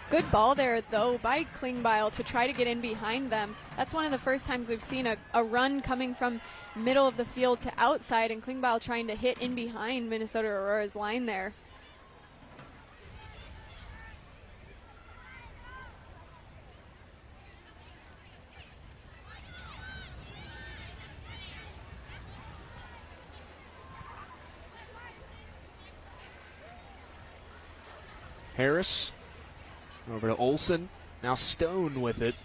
Good ball there, though, by Klingbeil to try to get in behind them. That's one of the first times we've seen a run coming from middle of the field to outside, and Klingbeil trying to hit in behind Minnesota Aurora's line there. Harris over to Olsen. Now Stone with it.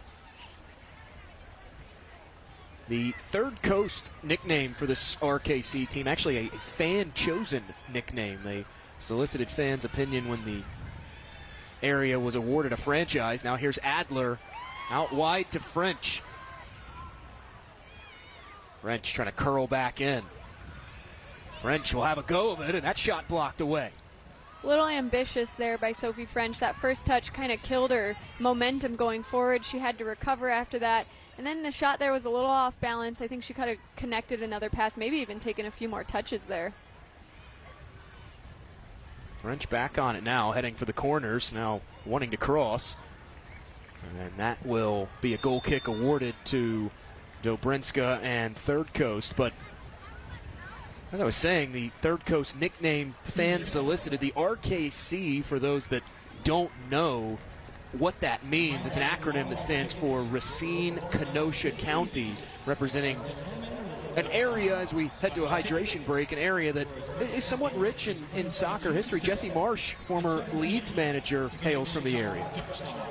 The Third Coast nickname for this RKC team, actually a fan-chosen nickname. They solicited fans' opinion when the area was awarded a franchise. Now here's Adler out wide to French. French trying to curl back in. French will have a go of it, and that shot blocked away. A little ambitious there by Sophie French. That first touch kind of killed her momentum going forward. She had to recover after that. And then the shot there was a little off balance. I think she could have connected another pass, maybe even taken a few more touches there. French back on it now, heading for the corners, now wanting to cross. And that will be a goal kick awarded to Dobrinska and Third Coast. But as I was saying, the Third Coast nickname fan solicited. The RKC, for those that don't know what that means, it's an acronym that stands for Racine Kenosha County, representing an area, as we head to a hydration break, an area that is somewhat rich in soccer history. Jesse Marsh, former Leeds manager, hails from the area.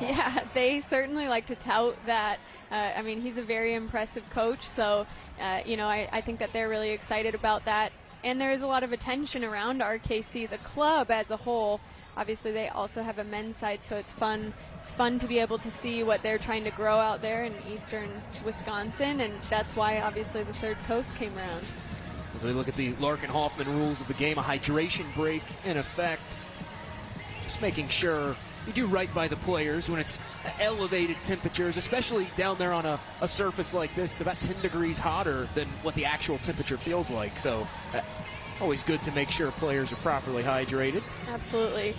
Yeah, they certainly like to tout that. I mean, he's a very impressive coach, so, I think that they're really excited about that. And there is a lot of attention around RKC, the club as a whole. Obviously, they also have a men's side, so it's fun. It's fun to be able to see what they're trying to grow out there in eastern Wisconsin, and that's why, obviously, the Third Coast came around. As we look at the Larkin-Hoffman rules of the game, a hydration break in effect. Just making sure you do right by the players when it's elevated temperatures, especially down there on a surface like this. It's about 10 degrees hotter than what the actual temperature feels like. So always good to make sure players are properly hydrated. Absolutely.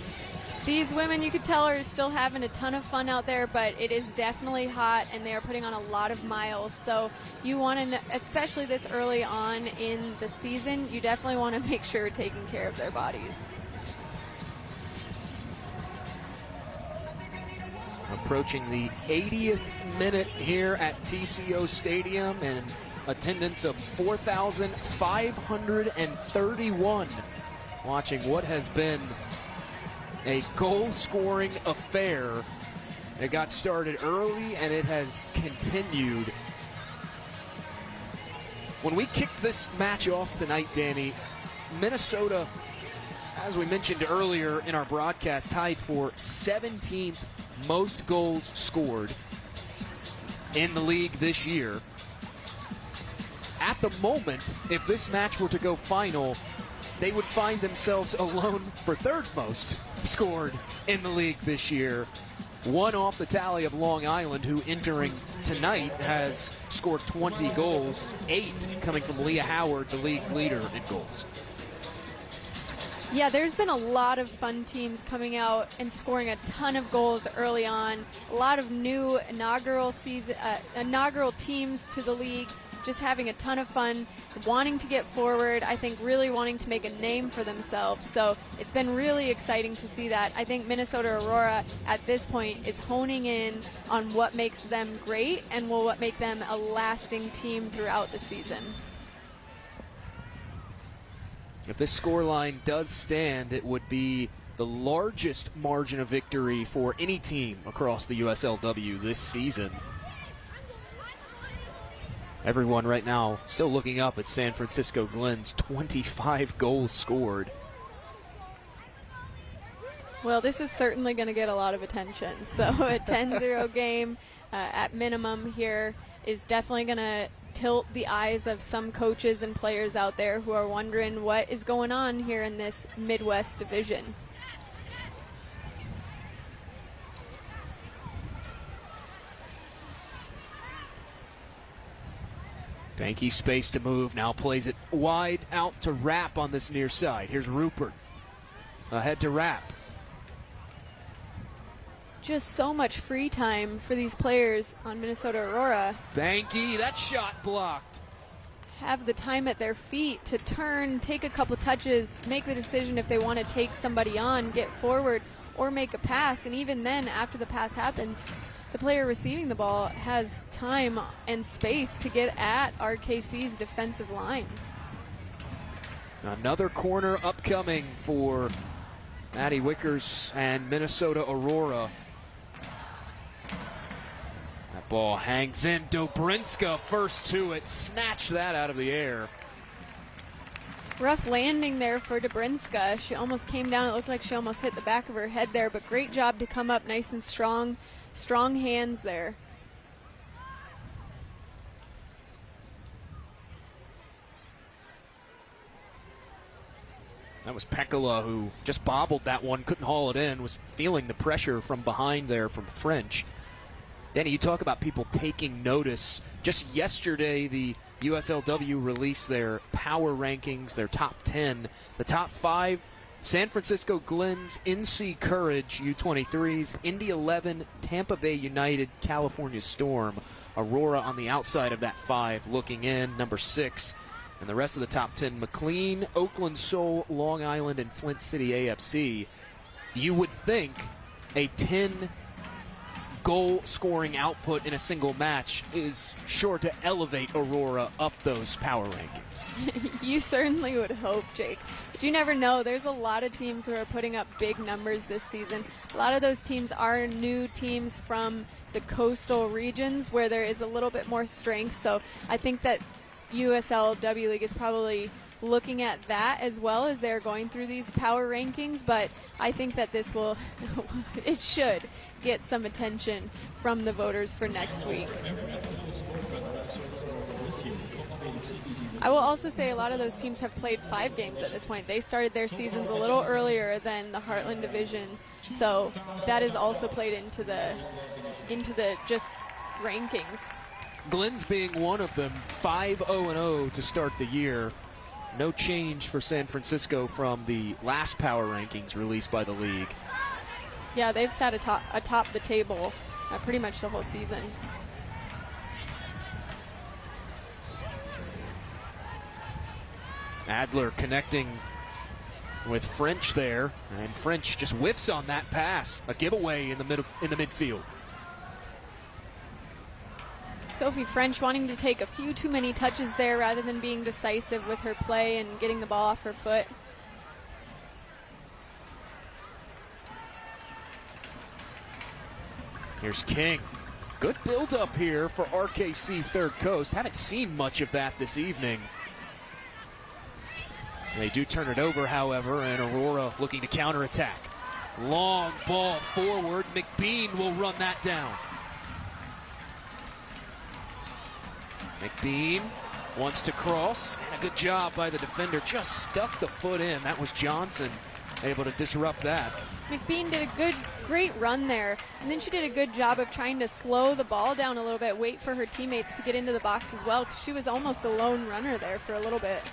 These women, you could tell, are still having a ton of fun out there, but it is definitely hot, and they are putting on a lot of miles. So you want to, especially this early on in the season, you definitely want to make sure you're taking care of their bodies. Approaching the 80th minute here at TCO Stadium, and attendance of 4,531 watching what has been a goal-scoring affair. It got started early, and it has continued. When we kicked this match off tonight, Danny, Minnesota, as we mentioned earlier in our broadcast, tied for 17th most goals scored in the league this year. At the moment, if this match were to go final, they would find themselves alone for third most scored in the league this year. One off the tally of Long Island, who entering tonight has scored 20 goals, 8 coming from Leah Howard, the league's leader in goals. Yeah, there's been a lot of fun teams coming out and scoring a ton of goals early on. A lot of new inaugural teams to the league, just having a ton of fun, wanting to get forward, I think really wanting to make a name for themselves. So it's been really exciting to see that. I think Minnesota Aurora at this point is honing in on what makes them great and will what make them a lasting team throughout the season. If this scoreline does stand, it would be the largest margin of victory for any team across the USLW this season. Everyone right now still looking up at San Francisco Glenn's 25 goals scored. Well, this is certainly going to get a lot of attention. So a 10-0 game at minimum here is definitely going to tilt the eyes of some coaches and players out there who are wondering what is going on here in this Midwest division. Banky space to move, now plays it wide out to Rapp on this near side. Here's Rupert, ahead to Rapp. Just so much free time for these players on Minnesota Aurora. Banky, that shot blocked. Have the time at their feet to turn, take a couple touches, make the decision if they want to take somebody on, get forward, or make a pass. And even then, after the pass happens, the player receiving the ball has time and space to get at RKC's defensive line. Another corner upcoming for Maddie Wickers and Minnesota Aurora. That ball hangs in. Dobrinska first to it. Snatched that out of the air. Rough landing there for Dobrinska. She almost came down. It looked like she almost hit the back of her head there, but great job to come up nice and strong. Strong hands there. That was Pekala who just bobbled that one, couldn't haul it in, was feeling the pressure from behind there from French. Danny, you talk about people taking notice. Just yesterday, the USLW released their power rankings, their top 10. The top 5, San Francisco Glenn's NC Courage U23s, Indy 11, Tampa Bay United, California Storm. Aurora on the outside of that 5 looking in, number 6. And the rest of the top 10, McLean, Oakland Soul, Long Island, and Flint City AFC. You would think a 10 goal scoring output in a single match is sure to elevate Aurora up those power rankings. You certainly would hope, Jake. But you never know. There's a lot of teams who are putting up big numbers this season. A lot of those teams are new teams from the coastal regions where there is a little bit more strength. So I think that USLW League is probably looking at that as well as they're going through these power rankings, but I think that this will, it should get some attention from the voters for next week. I will also say a lot of those teams have played 5 games at this point. They started their seasons a little earlier than the Heartland Division, so that is also played into the just rankings. Glenn's being one of them, 5-0-0 to start the year. No change for San Francisco from the last power rankings released by the league. Yeah, they've sat atop the table pretty much the whole season. Adler connecting with French there, and French just whiffs on that pass. A giveaway in the midfield. Sophie French wanting to take a few too many touches there rather than being decisive with her play and getting the ball off her foot. Here's King. Good build-up here for RKC Third Coast. Haven't seen much of that this evening. They do turn it over, however, and Aurora looking to counterattack. Long ball forward. McBean will run that down. McBean wants to cross, and a good job by the defender. Just stuck the foot in. That was Johnson able to disrupt that. McBean did a great run there, and then she did a good job of trying to slow the ball down a little bit, wait for her teammates to get into the box as well, because she was almost a lone runner there for a little bit.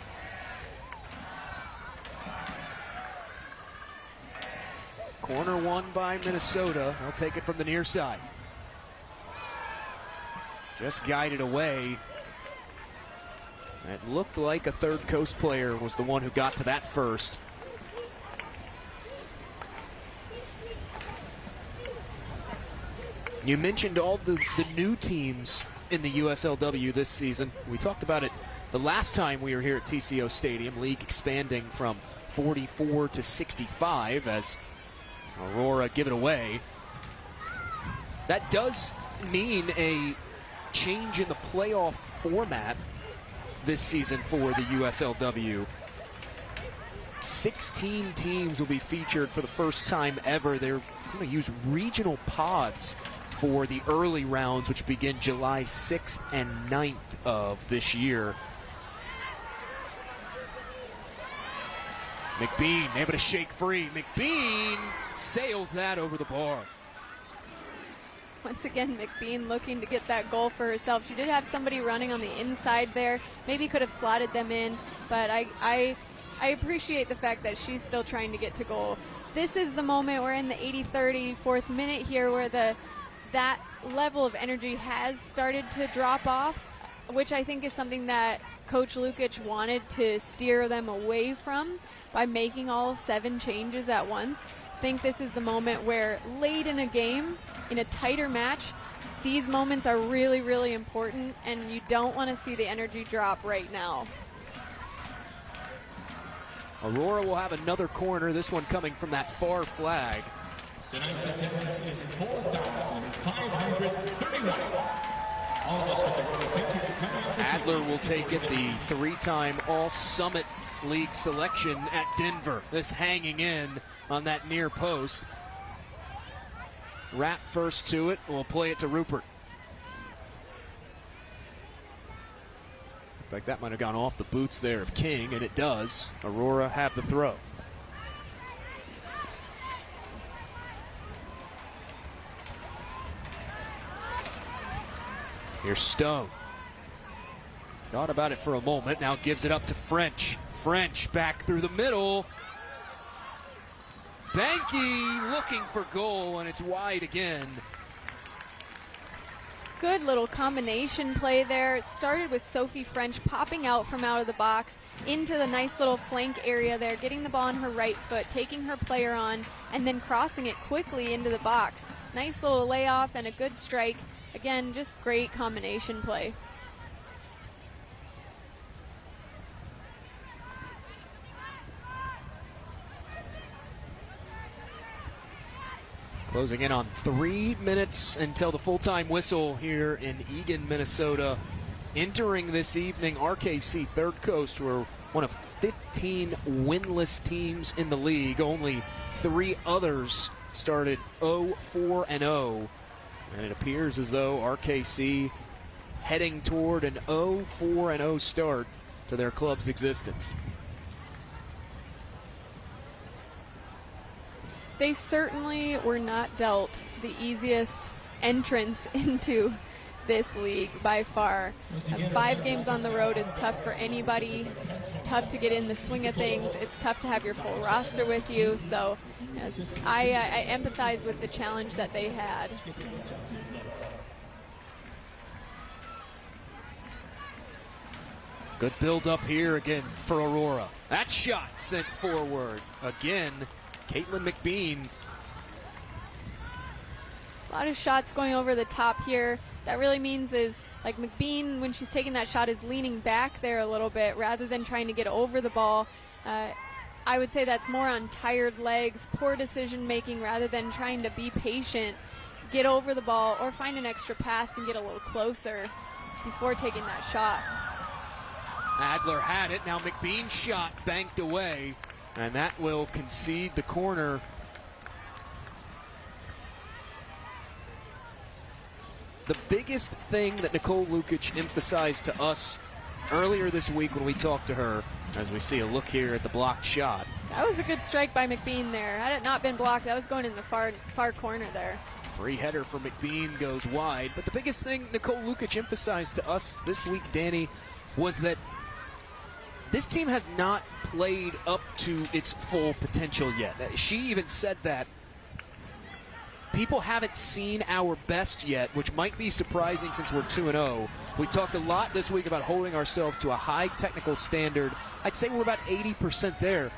Corner won by Minnesota. They'll take it from the near side. Just guided away. It looked like a Third Coast player was the one who got to that first. You mentioned all the new teams in the USLW this season. We talked about it the last time we were here at TCO Stadium, league expanding from 44 to 65 as Aurora give it away. That does mean a change in the playoff format this season for the USLW. 16 teams will be featured for the first time ever. They're going to use regional pods for the early rounds, which begin July 6th and 9th of this year. McBean able to shake free. McBean sails that over the bar. Once again, McBean looking to get that goal for herself. She did have somebody running on the inside there. Maybe could have slotted them in, but I appreciate the fact that she's still trying to get to goal. This is the moment we're in the 83rd, 84th minute here where that level of energy has started to drop off, which I think is something that Coach Lukic wanted to steer them away from by making all 7 changes at once. I think this is the moment where late in a game, in a tighter match, these moments are really, really important, and you don't want to see the energy drop right now. Aurora will have another corner, this one coming from that far flag. Tonight's attendance is 4,531. All of us with the thank you for coming out. Adler will take it, the 3-time All-Summit League selection at Denver. This hanging in on that near post. Rapp first to it, we'll play it to Rupert. Looked like that might have gone off the boots there of King, and it does. Aurora have the throw. Here's Stone. Thought about it for a moment, now gives it up to French. French back through the middle. Banky looking for goal, and it's wide again. Good little combination play there. It started with Sophie French popping out from out of the box into the nice little flank area there, getting the ball on her right foot, taking her player on, and then crossing it quickly into the box. Nice little layoff and a good strike. Again, just great combination play. Closing in on 3 minutes until the full-time whistle here in Eagan, Minnesota. Entering this evening, RKC Third Coast were one of 15 winless teams in the league. Only 3 others started 0-4-0. And it appears as though RKC heading toward an 0-4-0 start to their club's existence. They certainly were not dealt the easiest entrance into this league by far. 5 games on the road is tough for anybody. It's tough to get in the swing of things. It's tough to have your full roster with you. So I empathize with the challenge that they had. Good build up here again for Aurora. That shot sent forward again. Caitlin McBean. A lot of shots going over the top here. That really means is, like, McBean, when she's taking that shot, is leaning back there a little bit rather than trying to get over the ball. I would say that's more on tired legs, poor decision making rather than trying to be patient, get over the ball, or find an extra pass and get a little closer before taking that shot. Adler had it. Now McBean's shot banked away. And that will concede the corner. The biggest thing that Nicole Lukic emphasized to us earlier this week when we talked to her, as we see a look here at the blocked shot. That was a good strike by McBean there. Had it not been blocked, that was going in the far corner there. Free header for McBean goes wide. But the biggest thing Nicole Lukic emphasized to us this week, Danny, was that this team has not played up to its full potential yet. She even said that people haven't seen our best yet, which might be surprising since we're 2-0. We talked a lot this week about holding ourselves to a high technical standard. I'd say we're about 80% there.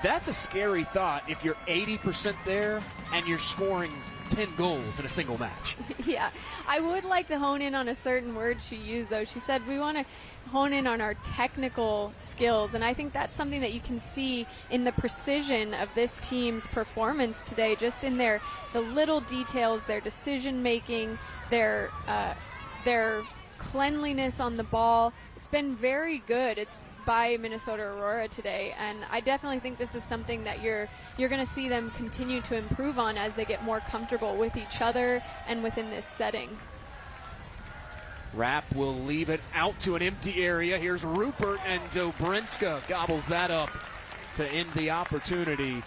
That's a scary thought if you're 80% there and you're scoring 10 goals in a single match. Yeah, I would like to hone in on a certain word she used, though. She said we want to hone in on our technical skills, and I think that's something that you can see in the precision of this team's performance today, just in the little details, their decision making, their cleanliness on the ball. It's been very good. It's by Minnesota Aurora today, and I definitely think this is something that you're going to see them continue to improve on as they get more comfortable with each other and within this setting. Rapp will leave it out to an empty area. Here's Rupert, and Dobrinska gobbles that up to end the opportunity.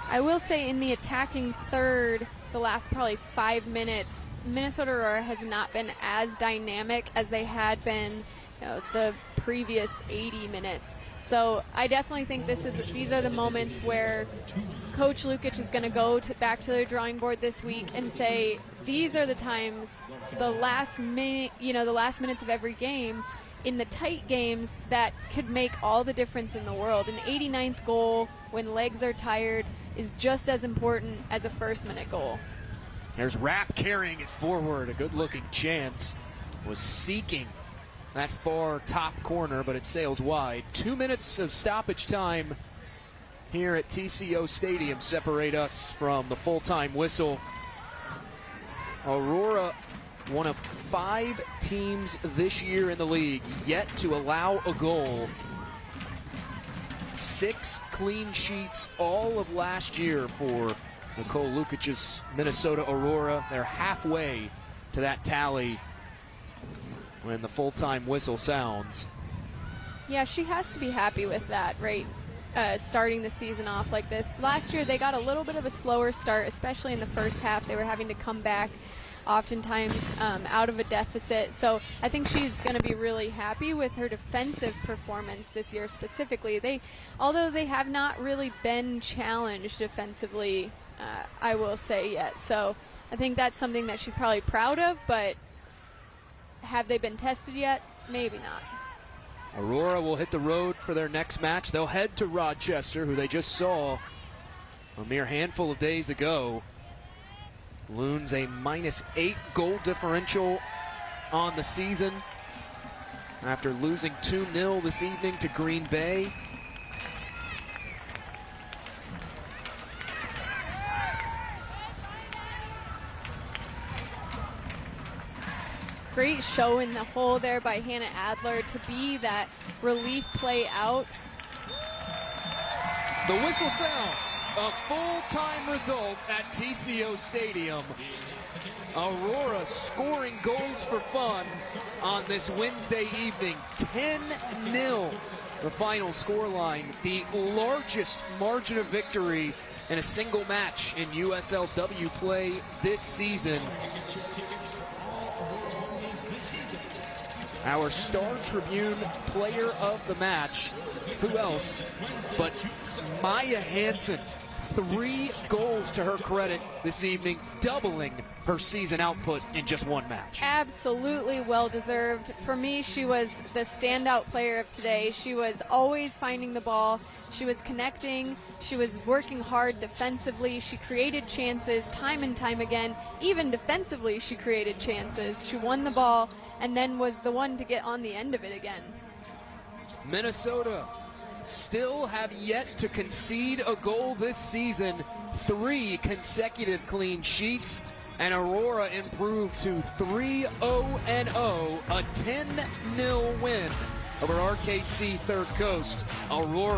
I will say in the attacking third, the last probably 5 minutes, Minnesota Aurora has not been as dynamic as they had been the previous 80 minutes. So I definitely think these are the moments where Coach Lukic is going to go back to the drawing board this week and say, these are the times, the last minutes of every game, in the tight games, that could make all the difference in the world. An 89th goal when legs are tired is just as important as a first-minute goal. There's Rapp carrying it forward. A good-looking chance. Was seeking that far top corner, but it sails wide. 2 minutes of stoppage time here at TCO Stadium separate us from the full-time whistle. Aurora, one of 5 teams this year in the league yet to allow a goal. 6 clean sheets all of last year for Nicole Lukic's Minnesota Aurora. They're halfway to that tally when the full-time whistle sounds. Yeah, she has to be happy with that, right? Starting the season off like this. Last year they got a little bit of a slower start, especially in the first half. They were having to come back oftentimes out of a deficit. So I think she's going to be really happy with her defensive performance this year specifically. Although they have not really been challenged defensively, I will say, yet. So I think that's something that she's probably proud of, but have they been tested yet? Maybe not. Aurora will hit the road for their next match. They'll head to Rochester, who they just saw a mere handful of days ago. Loons a -8 goal differential on the season after losing 2-0 this evening to Green Bay. Great show in the hole there by Hannah Adler to be that relief play out. The whistle sounds. A full-time result at TCO Stadium. Aurora scoring goals for fun on this Wednesday evening. 10-0 the final scoreline. The largest margin of victory in a single match in USLW play this season. Our Star Tribune player of the match, who else but Maya Hansen. 3 goals to her credit this evening, doubling her season output in just one match. Absolutely well-deserved. For me, she was the standout player of today. She was always finding the ball. She was connecting. She was working hard defensively. She created chances time and time again. Even defensively, she created chances. She won the ball and then was the one to get on the end of it again. Minnesota still have yet to concede a goal this season. 3 consecutive clean sheets, and Aurora improved to 3-0-0, a 10-0 win over RKC Third Coast. Aurora